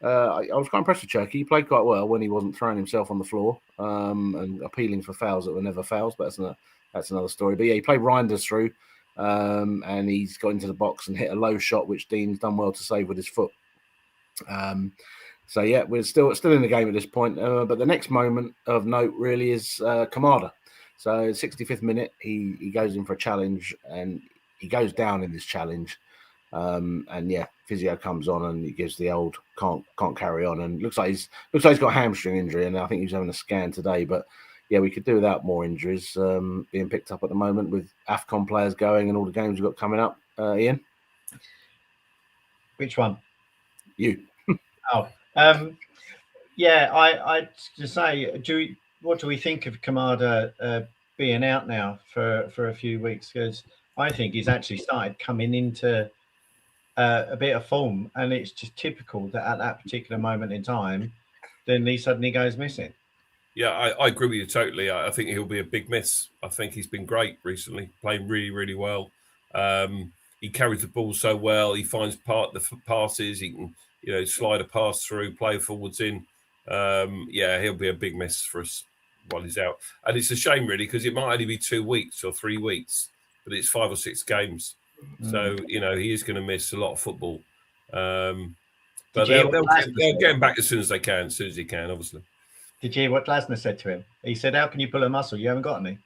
I was quite impressed with Cherky. He played quite well when he wasn't throwing himself on the floor and appealing for fouls that were never fouls, but that's another story. But yeah, he played Reinders through and he's got into the box and hit a low shot, which Dean's done well to save with his foot. So yeah, we're still in the game at this point. But the next moment of note really is Kamada. So 65th minute, he goes in for a challenge and he goes down in this challenge. And yeah, physio comes on and he gives the old can't carry on, and looks like he's got a hamstring injury, and I think he's having a scan today. But yeah, we could do without more injuries being picked up at the moment with AFCON players going and all the games we've got coming up. Ian, which one? You. Yeah, I just say, what do we think of Kamada being out now for a few weeks? Because I think he's actually started coming into a bit of form, and it's just typical that at that particular moment in time, then he suddenly goes missing. Yeah, I agree with you totally. I think he'll be a big miss. I think he's been great recently, playing really, really well. He carries the ball so well. He finds the passes. He can, slide a pass through, play forwards in. He'll be a big miss for us while he's out. And it's a shame, really, because it might only be 2 weeks or 3 weeks, but it's 5 or 6 games. So, he is going to miss a lot of football. But they'll get him back as soon as he can, obviously. Did you hear what Glasner said to him? He said, "How can you pull a muscle? You haven't got any."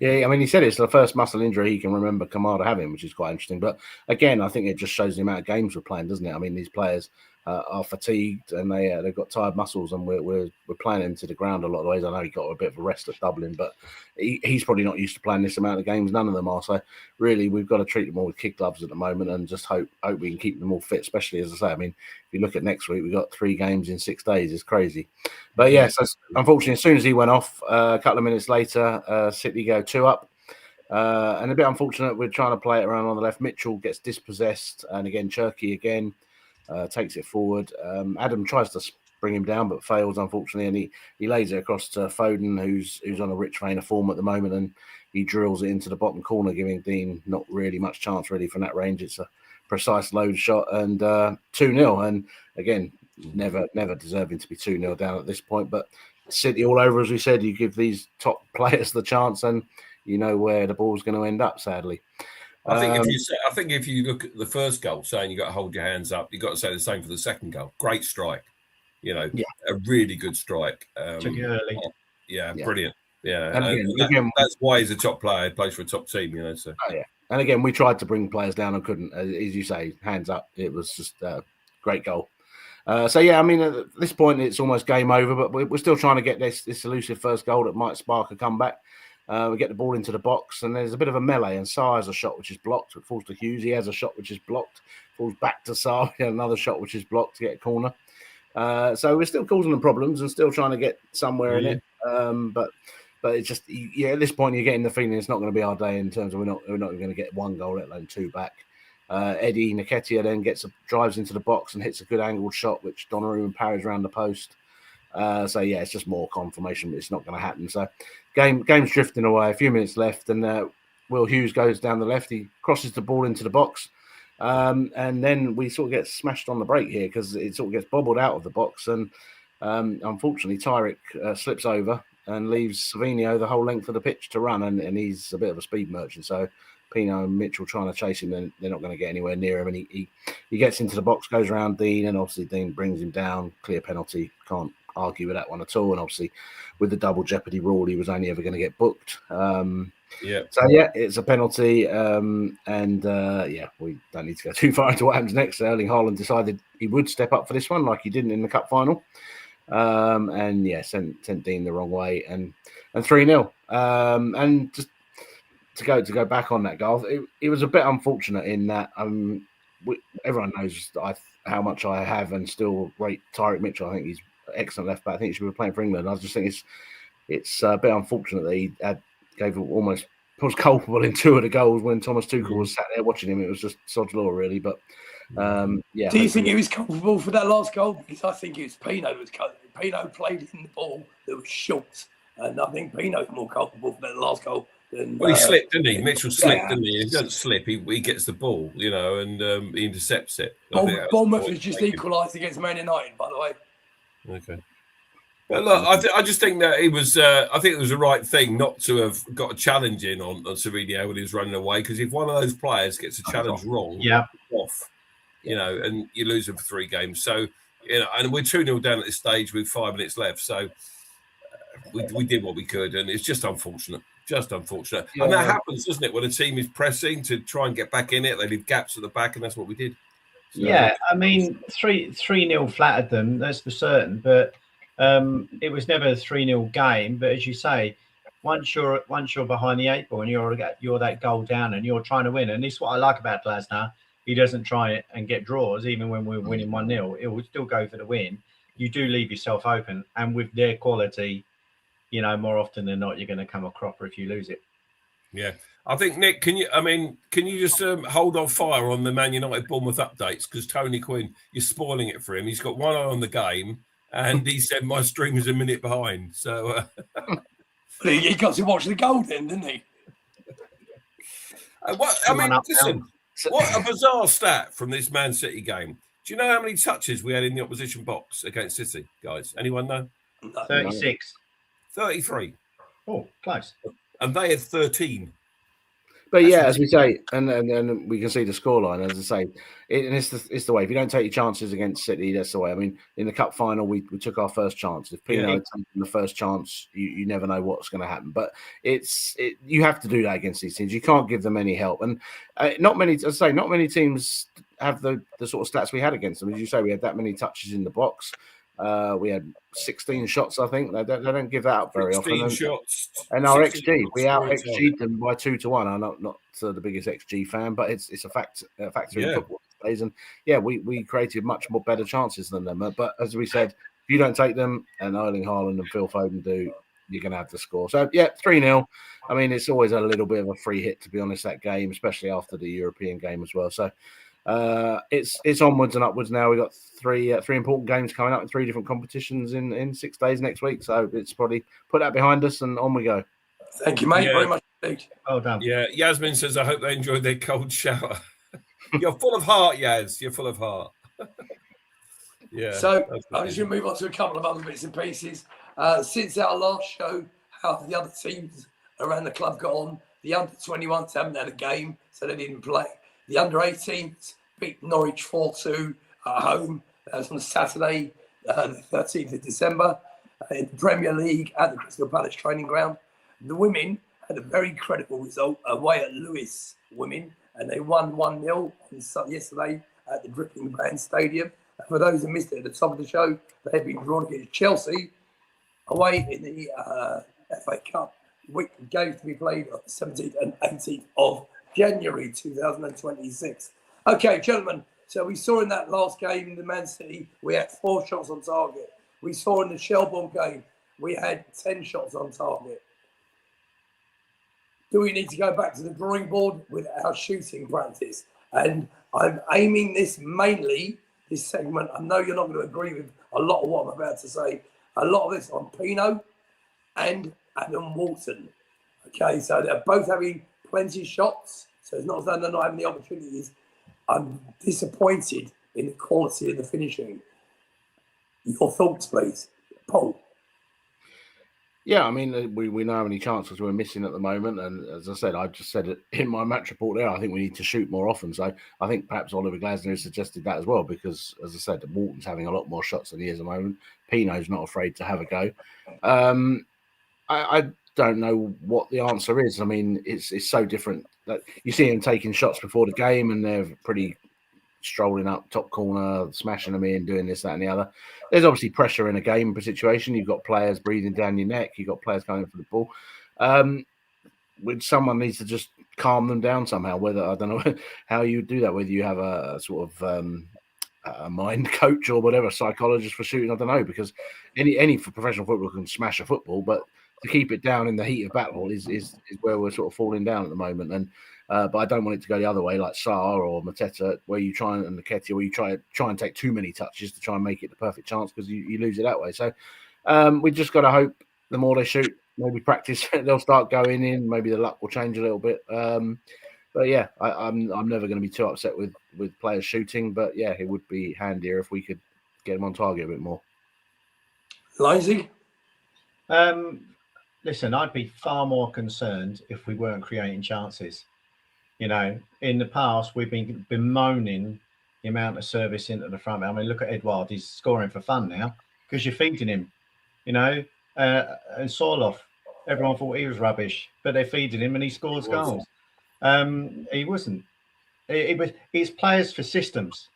Yeah, I mean, he said it's the first muscle injury he can remember Kamada having, which is quite interesting. But again, I think it just shows the amount of games we're playing, doesn't it? I mean, these players are fatigued and they've got tired muscles, and we're playing him to the ground a lot of ways. I know he got a bit of a rest at Dublin, but he's probably not used to playing this amount of games. None of them are. So really, we've got to treat them all with kid gloves at the moment, and just hope we can keep them all fit. Especially, as I say, I mean, if you look at next week, we've got 3 games in 6 days. It's crazy. But yeah, so unfortunately, as soon as he went off, a couple of minutes later, City go 2 up. And a bit unfortunate, we're trying to play it around on the left. Mitchell gets dispossessed, and again, Cherky takes it forward. Adam tries to bring him down, but fails, unfortunately, and he lays it across to Foden, who's on a rich vein of form at the moment, and he drills it into the bottom corner, giving Dean not really much chance really from that range. It's a precise load shot, and 2-0. And again, never deserving to be 2-0 down at this point. But City all over, as we said, you give these top players the chance, and you know where the ball's going to end up, sadly. I think if you look at the first goal, saying you've got to hold your hands up, you've got to say the same for the second goal. Great strike, a really good strike. Took it early. Brilliant. Yeah, and that's why he's a top player. He plays for a top team, So. Oh, yeah. And again, we tried to bring players down and couldn't. As you say, hands up. It was just a great goal. So yeah, I mean, at this point, it's almost game over, but we're still trying to get this elusive first goal that might spark a comeback. We get the ball into the box, and there's a bit of a melee, and Sarr has a shot which is blocked. It falls to Hughes. He has a shot which is blocked. Falls back to Sarr. Another shot which is blocked to get a corner. So we're still causing them problems and still trying to get somewhere in it. But it's just, at this point, you're getting the feeling it's not going to be our day in terms of we're not going to get 1 goal, let alone 2 back. Eddie Nketiah then drives into the box and hits a good angled shot, which Donnarumma parries around the post. It's just more confirmation that it's not going to happen. So game's drifting away. A few minutes left, and Will Hughes goes down the left. He crosses the ball into the box, and then we sort of get smashed on the break here because it sort of gets bobbled out of the box, and unfortunately Tyrick slips over and leaves Savinio the whole length of the pitch to run, and he's a bit of a speed merchant. So Pino and Mitchell trying to chase him, and they're not going to get anywhere near him. And he gets into the box, goes around Dean, and obviously Dean brings him down. Clear penalty. Can't argue with that one at all. And obviously with the double jeopardy rule, he was only ever going to get booked. So it's a penalty. We don't need to go too far into what happens next. Erling Haaland decided he would step up for this one, like he didn't in the cup final. Sent Dean the wrong way, and 3-0. And just to go back on that goal, it was a bit unfortunate in that everyone knows how much I have and still rate Tyrick Mitchell. I think he's excellent left back. I think he should be playing for England. I just think it's a bit unfortunate that he was culpable in 2 of the goals when Thomas Tuchel was sat there watching him. It was just sod's law, really. But yeah. Do you think he was culpable for that last goal? Because I think it was Pino that was culpable. Pino played in the ball that was short, and I think Pino's more culpable for that last goal. Well, he slipped, didn't he? Mitchell slipped, didn't he? He doesn't slip. He gets the ball, and he intercepts it. Bournemouth has just equalised against Man United, by the way. Okay. But look, I just think that it was. I think it was the right thing not to have got a challenge in on Savinho when he was running away. Because if one of those players gets a challenge wrong, off, and you lose them for 3 games. So and we're 2-0 down at this stage with 5 minutes left. So we did what we could, and it's just unfortunate. Just unfortunate. Yeah. And that happens, doesn't it? When a team is pressing to try and get back in it, they leave gaps at the back, and that's what we did. So, yeah, I mean, 3-0 flattered them, that's for certain. But it was never a 3-0 game. But as you say, once you're behind the 8 ball and you're that goal down and you're trying to win, and this is what I like about Glasner. He doesn't try and get draws, even when we're winning 1-0. It will still go for the win. You do leave yourself open, and with their quality, more often than not, you're going to come a cropper if you lose it. Yeah, I think Nick, can you just hold on fire on the Man United Bournemouth updates, because Tony Quinn, you're spoiling it for him. He's got one eye on the game, and he said my stream is a minute behind. So he got to watch the goal then, didn't he? Listen, what a bizarre stat from this Man City game. Do you know how many touches we had in the opposition box against City, guys? Anyone know? 36. 33. Oh, close. And they had 13. But yeah, as we say, and we can see the scoreline, as I say, it's the way. If you don't take your chances against City, that's the way. I mean, in the cup final, we took our first chance. If Pino had taken the first chance, you never know what's going to happen. But you have to do that against these teams. You can't give them any help. And not many teams have the sort of stats we had against them. As you say, we had that many touches in the box. We had 16 shots, I think. They don't give that up very often. 16 shots. And our XG, we out XG'd them by 2-1. I'm not the biggest XG fan, but it's a factor in football these days. And yeah, we created much more better chances than them. But as we said, if you don't take them, and Erling Haaland and Phil Foden do, you're going to have to score. So yeah, 3-0. I mean, it's always a little bit of a free hit, to be honest, that game, especially after the European game as well. So it's onwards and upwards now. We've got three important games coming up in 3 different competitions in 6 days next week. So it's probably put that behind us and on we go. Thank you, mate. Very much indeed. Well done. Yeah, Yasmin says, I hope they enjoyed their cold shower. You're full of heart, Yaz. You're full of heart. Yeah. So I'm just going to move on to a couple of other bits and pieces. Since our last show, how the other teams around the club got on. The under-21s haven't had a game, so they didn't play. The under-18s beat Norwich 4-2 at home. That was on Saturday, the 13th of December, in the Premier League at the Crystal Palace training ground. The women had a very credible result away at Lewis Women, and they won 1-0 yesterday at the Dripping Band Stadium. And for those who missed it at the top of the show, they had been drawn against Chelsea away in the FA Cup. Games to be played on the 17th and 18th of January 2026. Okay, gentlemen, so we saw in that last game in the Man City, we had 4 shots on target. We saw in the Shelbourne game, we had 10 shots on target. Do we need to go back to the drawing board with our shooting practice? And I'm aiming this mainly, this segment, I know you're not going to agree with a lot of what I'm about to say, a lot of this on Pino and Adam Walton. Okay, so they're both having plenty of shots, so it's not as though they're not having the opportunities. I'm disappointed in the quality of the finishing. Your thoughts, please, Paul. Yeah, I mean, we know how many chances we're missing at the moment, and as I said, I just said it in my match report there. I think we need to shoot more often. So I think perhaps Oliver Glasner has suggested that as well, because as I said, Walton's having a lot more shots than he is at the moment. Pino's not afraid to have a go. I don't know what the answer is. I mean, it's so different that you see him taking shots before the game, and they're pretty strolling up top corner, smashing them in, doing this, that, and the other. There's obviously pressure in a game situation. You've got players breathing down your neck. You've got players going for the ball. Which someone needs to just calm them down somehow. Whether I don't know how you do that. Whether you have a sort of a mind coach or whatever, psychologist for shooting. I don't know, because any professional footballer can smash a football, but to keep it down in the heat of battle is where we're sort of falling down at the moment. And but I don't want it to go the other way, like Sarr or Mateta, where you try and Nketiah, where you try and take too many touches to try and make it the perfect chance, because you lose it that way. So we just got to hope the more they shoot, maybe practice, they'll start going in. Maybe the luck will change a little bit. But yeah, I'm never going to be too upset with players shooting. But yeah, it would be handier if we could get them on target a bit more. Lazy? Listen, I'd be far more concerned if we weren't creating chances. You know, in the past, we've been bemoaning the amount of service into the front. I mean, look at Edouard. He's scoring for fun now because you're feeding him, you know. And Sorloth, everyone thought he was rubbish, but they're feeding him and he scores goals. He wasn't. It's players for systems,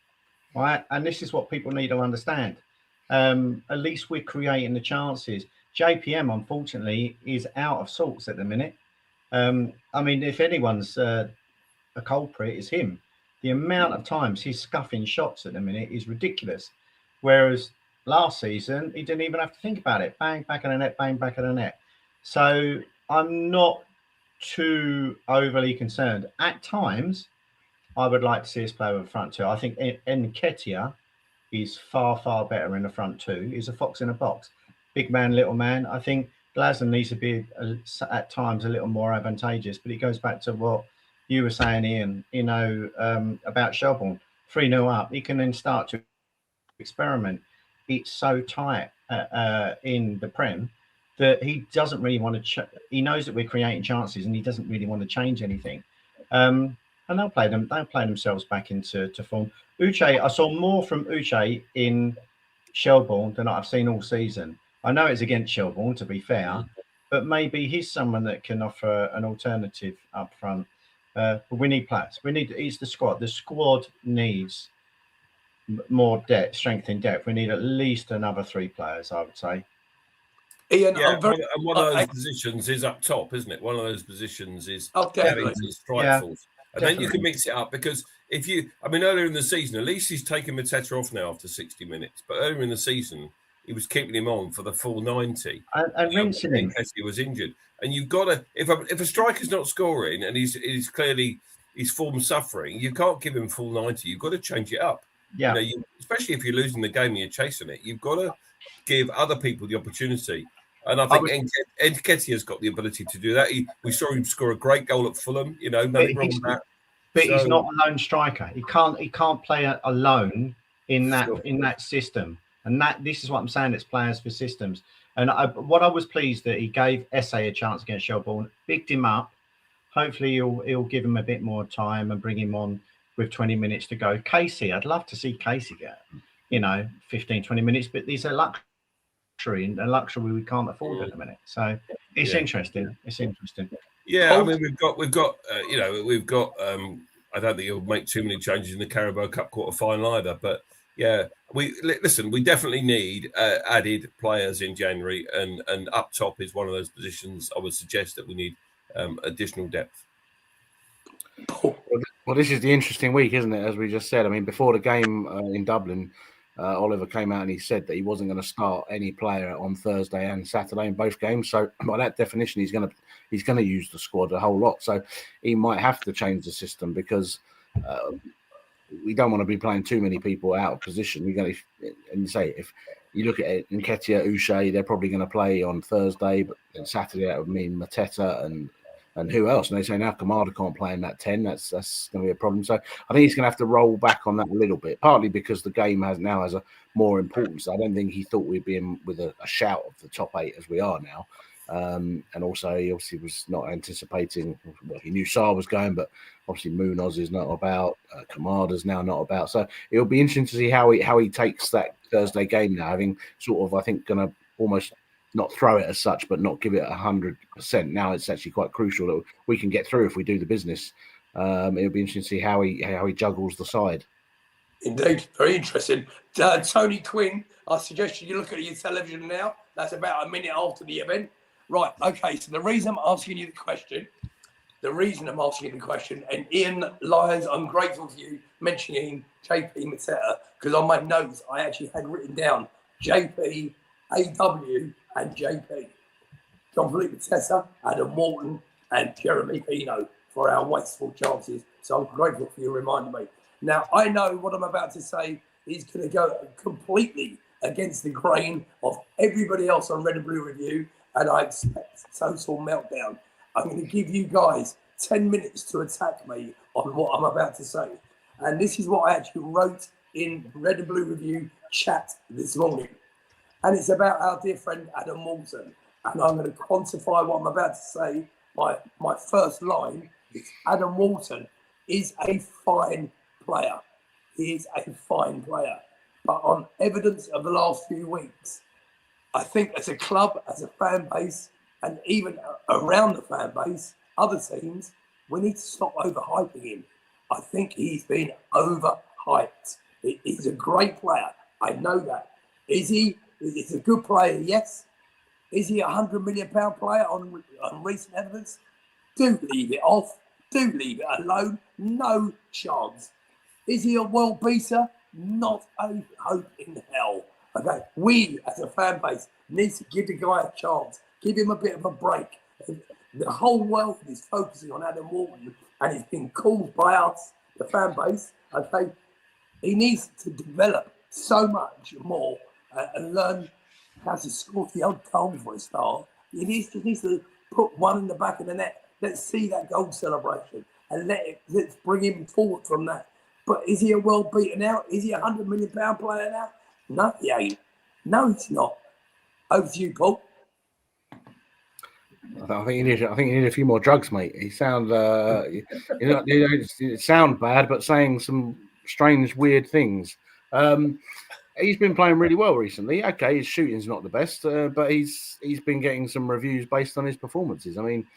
right? And this is what people need to understand. At least we're creating the chances. JPM, unfortunately, is out of sorts at the minute. I mean, if anyone's a culprit, it's him. The amount of times he's scuffing shots at the minute is ridiculous. Whereas last season, he didn't even have to think about it. Bang, back of the net, bang, back of the net. So I'm not too overly concerned. At times, I would like to see us play with a front two. I think Nketiah is far, far better in the front two. He's a fox in a box. Big man, little man. I think Glasner needs to be at times a little more advantageous, but it goes back to what you were saying, Ian, you know, about Shelbourne. 3-0 up, he can then start to experiment. It's so tight in the Prem that he doesn't really want to. He knows that we're creating chances, and he doesn't really want to change anything. And they'll play themselves back into form. Uche, I saw more from Uche in Shelbourne than I've seen all season. I know it's against Shelbourne, to be fair, but maybe he's someone that can offer an alternative up front. But we need players. It's the squad. The squad needs more depth, strength in depth. We need at least another 3 players, I would say. Ian, yeah, one of those positions is up top, isn't it? One of those positions is having to strike force. And then you can mix it up, because earlier in the season, at least he's taken Mateta off now after 60 minutes. But earlier in the season, he was keeping him on for the full 90. And rinsing him. Because he was injured. And you've got to, if a striker's not scoring and he's clearly his form suffering, you can't give him full 90. You've got to change it up. Yeah. You know, especially if you're losing the game and you're chasing it, you've got to give other people the opportunity. And I think Nketiah's got the ability to do that. We saw him score a great goal at Fulham. You know, nothing wrong with that. But he's not a lone striker. He can't play alone in that system. And this is what I'm saying. It's players for systems. And what I was pleased that he gave Essay a chance against Shelbourne, bigged him up. Hopefully he'll give him a bit more time and bring him on with 20 minutes to go. Casey, I'd love to see Casey get, 15, 20 minutes, but these are luxury, and a luxury we can't afford at the minute. So it's interesting. It's interesting. Yeah, I mean, we've got. I don't think he'll make too many changes in the Carabao Cup quarter final either. But yeah, we definitely need added players in January, and up top is one of those positions. I would suggest that we need additional depth. Well, this is the interesting week, isn't it? As we just said, I mean, before the game in Dublin, Oliver came out and he said that he wasn't going to start any player on Thursday and Saturday in both games. So by that definition, he's going to use the squad a whole lot. So he might have to change the system, because we don't want to be playing too many people out of position. If you look at it, Nketiah, Uche, they're probably going to play on Thursday, but then Saturday that would mean Mateta and who else? And they say now Kamada can't play in that 10. That's going to be a problem. So I think he's going to have to roll back on that a little bit, partly because the game has a more importance. I don't think he thought we'd be in with a shout of the top 8 as we are now. And also he obviously was not anticipating. Well, he knew Sarr was going, but obviously Munoz is not about. Kamada's now not about. So it'll be interesting to see how he takes that Thursday game now, having sort of, I think, going to almost not throw it as such, but not give it 100%. Now it's actually quite crucial that we can get through if we do the business. It'll be interesting to see how he juggles the side. Indeed, very interesting. Tony Quinn, I suggest you look at your television now. That's about a minute after the event. Right, okay, so the reason I'm asking you the question the reason I'm asking the question, and Ian Lyons, I'm grateful for you mentioning JP Mateta, because on my notes, I actually had written down JP, AW, and JP. John Philippe Mateta, Adam Morton, and Jeremy Pino for our wasteful chances. So I'm grateful for you reminding me. Now, I know what I'm about to say is going to go completely against the grain of everybody else on Red and Blue Review, and I expect total meltdown. I'm going to give you guys 10 minutes to attack me on what I'm about to say. And this is what I actually wrote in Red and Blue Review chat this morning. And it's about our dear friend Adam Morton. And I'm going to quantify what I'm about to say by my first line. It's Adam Morton is a fine player. He is a fine player. But on evidence of the last few weeks, I think as a club, as a fan base, and even around the fan base, other teams, we need to stop overhyping him. I think he's been overhyped. He's a great player. I know that. Is he? He's a good player, yes. Is he a £100 million player on recent evidence? Do leave it off. Do leave it alone. No chance. Is he a world beater? Not a hope in hell. Okay, we as a fan base need to give the guy a chance. Give him a bit of a break. The whole world is focusing on Adam Morton, and it's been called by us, the fan base. Okay, he needs to develop so much more and learn how to score the odd goal for a start. He needs to put one in the back of the net. Let's see that goal celebration and let's bring him forward from that. But is he a world beater now? Is he a £100 million player now? No, he ain't. No, he's not. Over to you, Paul. I think you need a few more drugs, mate. You sound, you sound bad, but saying some strange, weird things. He's been playing really well recently. Okay, his shooting's not the best, but he's been getting some reviews based on his performances. I mean,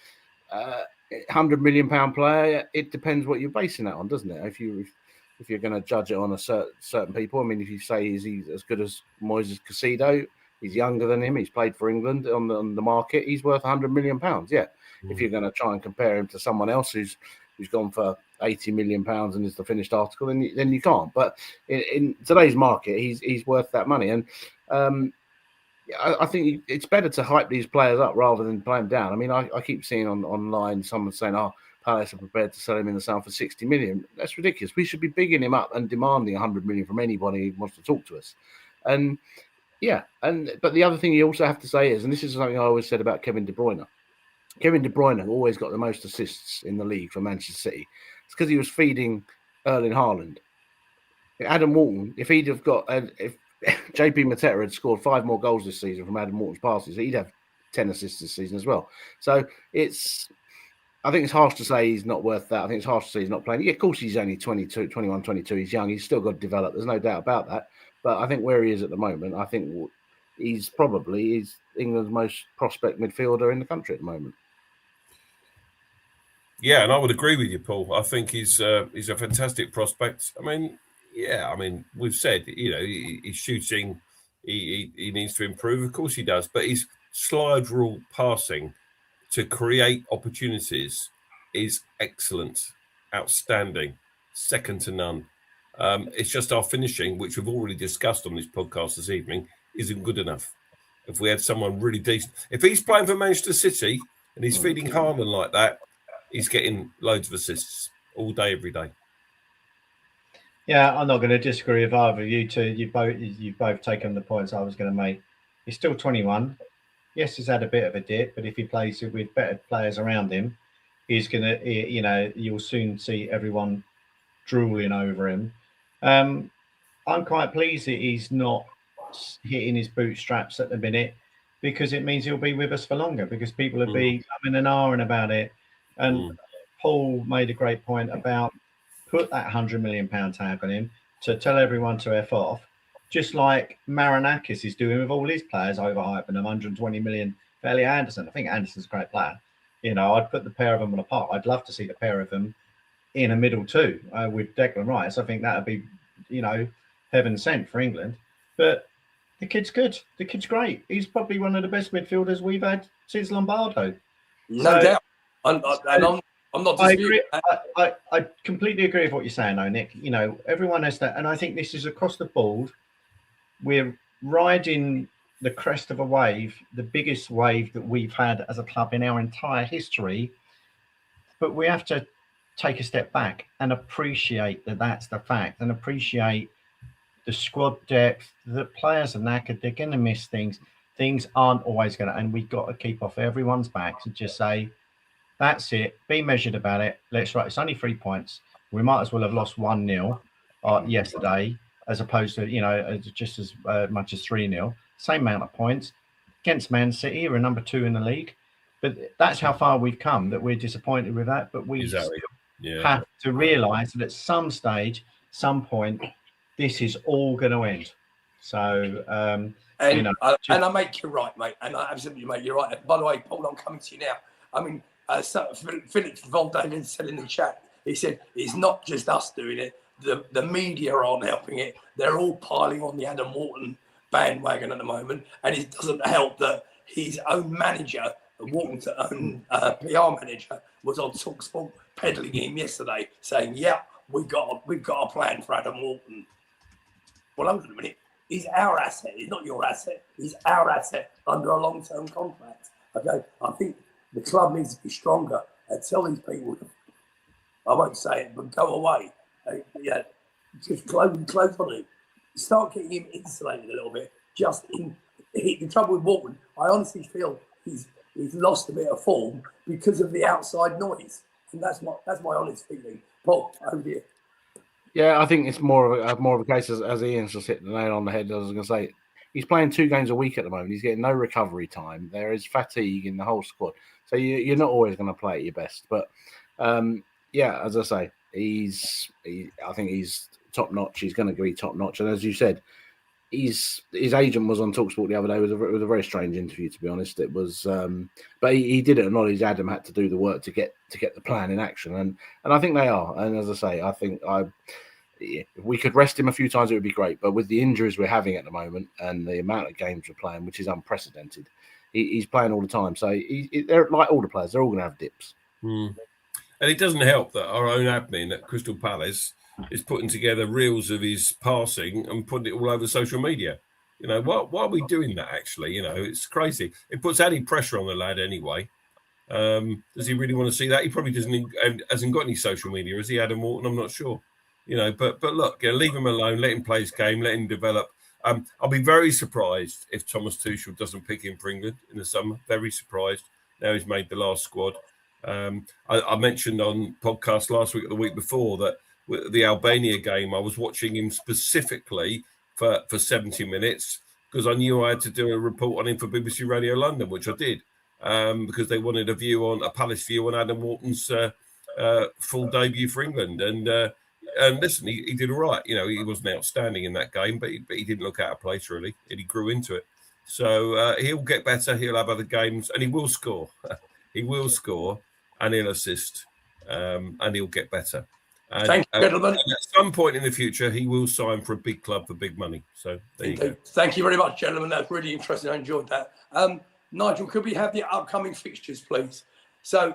£100 million player. It depends what you're basing that on, doesn't it? If you're going to judge it on a certain people, I mean, if you say he's as good as Moises Caicedo, he's younger than him. He's played for England on the market. He's worth £100 million. Yeah. If you're going to try and compare him to someone else who's gone for £80 million and is the finished article, then you can't. But in today's market, he's worth that money. And I think it's better to hype these players up rather than play them down. I mean, I keep seeing online someone saying, "Oh, Palace are prepared to sell him in the summer for £60 million." That's ridiculous. We should be bigging him up and demanding £100 million from anybody who wants to talk to us. And yeah, but the other thing you also have to say is, and this is something I always said about Kevin De Bruyne. Kevin De Bruyne always got the most assists in the league for Manchester City. It's because he was feeding Erling Haaland. Adam Morton, if JP Mateta had scored 5 more goals this season from Adam Morton's passes, he'd have 10 assists this season as well. So I think it's harsh to say he's not worth that. I think it's harsh to say he's not playing. Yeah, of course, he's only 22, 21, 22. He's young. He's still got to develop. There's no doubt about that. But I think where he is at the moment, I think he's England's most prospect midfielder in the country at the moment. Yeah, and I would agree with you, Paul. I think he's a fantastic prospect. I mean, we've said, he's shooting, he needs to improve. Of course he does. But his slide rule passing to create opportunities is excellent, outstanding, second to none. It's just our finishing, which we've already discussed on this podcast this evening, isn't good enough. If we had someone really decent, if he's playing for Manchester City and he's feeding Haaland like that, he's getting loads of assists all day, every day. Yeah, I'm not going to disagree with either of you two. You've both taken the points I was going to make. He's still 21. Yes, he's had a bit of a dip, but if he plays with better players around him, he's going to, you'll soon see everyone drooling over him. I'm quite pleased that he's not hitting his bootstraps at the minute, because it means he'll be with us for longer, because people will be coming and ahhing about it. And Paul made a great point about put that £100 million tag on him to tell everyone to F off, just like Marinakis is doing with all his players, overhyping them. 120 million for Elliot Anderson. I think Anderson's a great player. I'd put the pair of them on a par. I'd love to see the pair of them in a middle two with Declan Rice. I think that would be, heaven sent for England. But the kid's good. The kid's great. He's probably one of the best midfielders we've had since Lombardo. No doubt. And I'm not I disputing agree. that. I completely agree with what you're saying, though, Nick. You know, everyone has that, and I think this is across the board. We're riding the crest of a wave, the biggest wave that we've had as a club in our entire history. But we have to take a step back and appreciate that that's the fact, and appreciate the squad depth. The players are knackered; they're going to miss things. Things aren't always going to, and we've got to keep off everyone's backs and just say, that's it. Be measured about it. Let's right. It's only 3 points. We might as well have lost 1-0 yesterday, as opposed to just as much as 3-0. Same amount of points against Man City. We're number 2 in the league, but that's how far we've come. That we're disappointed with that, but we have to realise that at some stage, some point, this is all going to end. So, and I make you right, mate. And I absolutely, mate, you're right. And by the way, Paul, I'm coming to you now. I mean, Philip Von David said in the chat, he said, it's not just us doing it. The media aren't helping it. They're all piling on the Adam Wharton bandwagon at the moment. And it doesn't help that his own manager, Wharton's own PR manager, was on TalkSport peddling him yesterday, saying, yeah, we've got a plan for Adam Wharton. Well, hold on a minute. He's our asset. He's not your asset. He's our asset under a long-term contract. Okay, I think the club needs to be stronger and tell these people, I won't say it, but go away. Just close on him. Start getting him insulated a little bit. The trouble with Wharton, I honestly feel he's lost a bit of form because of the outside noise. And that's my honest feeling. Paul, over here. Yeah, I think it's more of a case as Ian's just hit the nail on the head. I was going to say, he's playing 2 games a week at the moment. He's getting no recovery time. There is fatigue in the whole squad. So you're not always going to play at your best. But as I say, I think he's top notch. He's going to be top notch. And as you said, his agent was on TalkSport the other day. It was a very strange interview, to be honest. It was, but he did acknowledge Adam had to do the work to get the plan in action, and I think they are. And as I say, I think if we could rest him a few times, it would be great. But with the injuries we're having at the moment and the amount of games we're playing, which is unprecedented, he's playing all the time. So they're like all the players; they're all going to have dips. And it doesn't help that our own admin at Crystal Palace is putting together reels of his passing and putting it all over social media. Why are we doing that, actually? It's crazy. It puts added pressure on the lad anyway. Does he really want to see that? He probably hasn't got any social media, has he, Adam Wharton? I'm not sure. But look, leave him alone, let him play his game, let him develop. I'll be very surprised if Thomas Tuchel doesn't pick him for England in the summer. Very surprised. Now he's made the last squad. I mentioned on podcast last week or the week before that the Albania game, I was watching him specifically for 70 minutes because I knew I had to do a report on him for BBC Radio London, which I did, because they wanted a Palace view on Adam Wharton's full debut for England. And listen, he did all right. He wasn't outstanding in that game, but he didn't look out of place, really, and he grew into it. So he'll get better. He'll have other games, and he will score. He will score, and he'll assist, and he'll get better. And, thank you, gentlemen. At some point in the future, he will sign for a big club for big money. So there you go. Thank you very much, gentlemen. That's really interesting. I enjoyed that. Nigel, could we have the upcoming fixtures, please? So,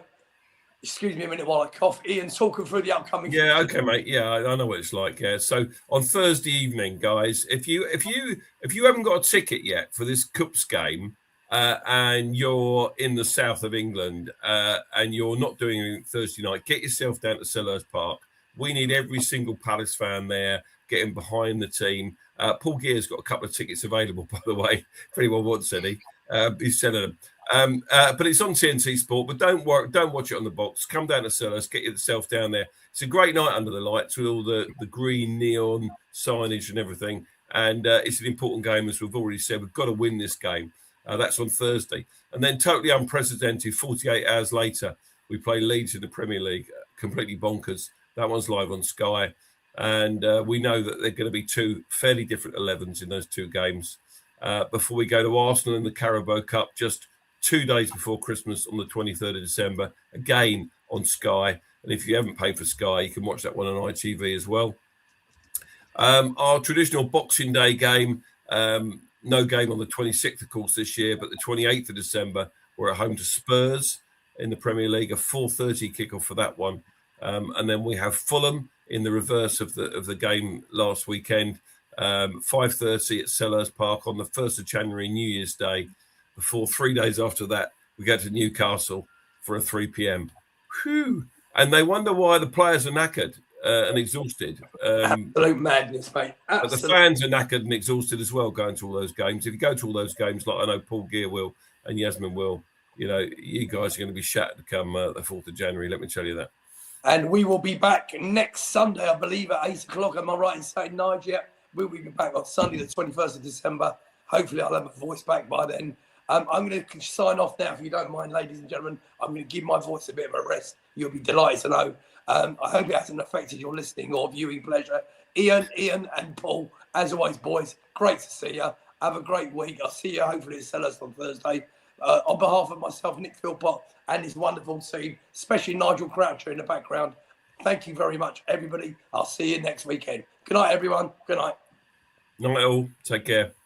excuse me a minute while I cough. Ian's talking through the upcoming fixtures. Yeah, okay, mate. Yeah, I know what it's like. Yeah. So on Thursday evening, guys, if you haven't got a ticket yet for this Cups game, and you're in the south of England, and you're not doing anything Thursday night, get yourself down to Selhurst Park. We need every single Palace fan there, getting behind the team. Paul Gear's got a couple of tickets available, by the way, if anyone wants any. He's selling them. But it's on TNT Sport. But don't watch it on the box. Come down to Selhurst, get yourself down there. It's a great night under the lights with all the green neon signage and everything. And it's an important game, as we've already said. We've got to win this game. That's on Thursday. And then totally unprecedented, 48 hours later, we play Leeds in the Premier League. Completely bonkers. That one's live on Sky. And we know that there are going to be 2 fairly different 11s in those 2 games. Before we go to Arsenal in the Carabao Cup, just 2 days before Christmas on the 23rd of December, again on Sky. And if you haven't paid for Sky, you can watch that one on ITV as well. Our traditional Boxing Day game, no game on the 26th, of course, this year, but the 28th of December, we're at home to Spurs. in the Premier League, a 4:30 kickoff for that one. And then we have Fulham in the reverse of the game last weekend, 5:30 at Selhurst Park on the 1st of January, New Year's Day. Before 3 days after that, we go to Newcastle for a 3 p.m. Whew. And they wonder why the players are knackered and exhausted. Absolute madness, mate. But the fans are knackered and exhausted as well going to all those games. If you go to all those games, like I know Paul Gear will and Yasmin will, you guys are going to be shattered come the 4th of January, let me tell you that. And we will be back next Sunday, I believe, at 8 o'clock. Am I right in saying, Nigel? Yeah, we'll be back on Sunday, the 21st of December. Hopefully, I'll have my voice back by then. I'm going to sign off now, if you don't mind, ladies and gentlemen. I'm going to give my voice a bit of a rest. You'll be delighted to know. I hope it hasn't affected your listening or viewing pleasure. Ian, and Paul, as always, boys, great to see you. Have a great week. I'll see you hopefully at Selhurst on Thursday. On behalf of myself, Nick Philpott, and his wonderful team, especially Nigel Croucher in the background, thank you very much, everybody. I'll see you next weekend. Good night, everyone. Good night. Night all. Take care.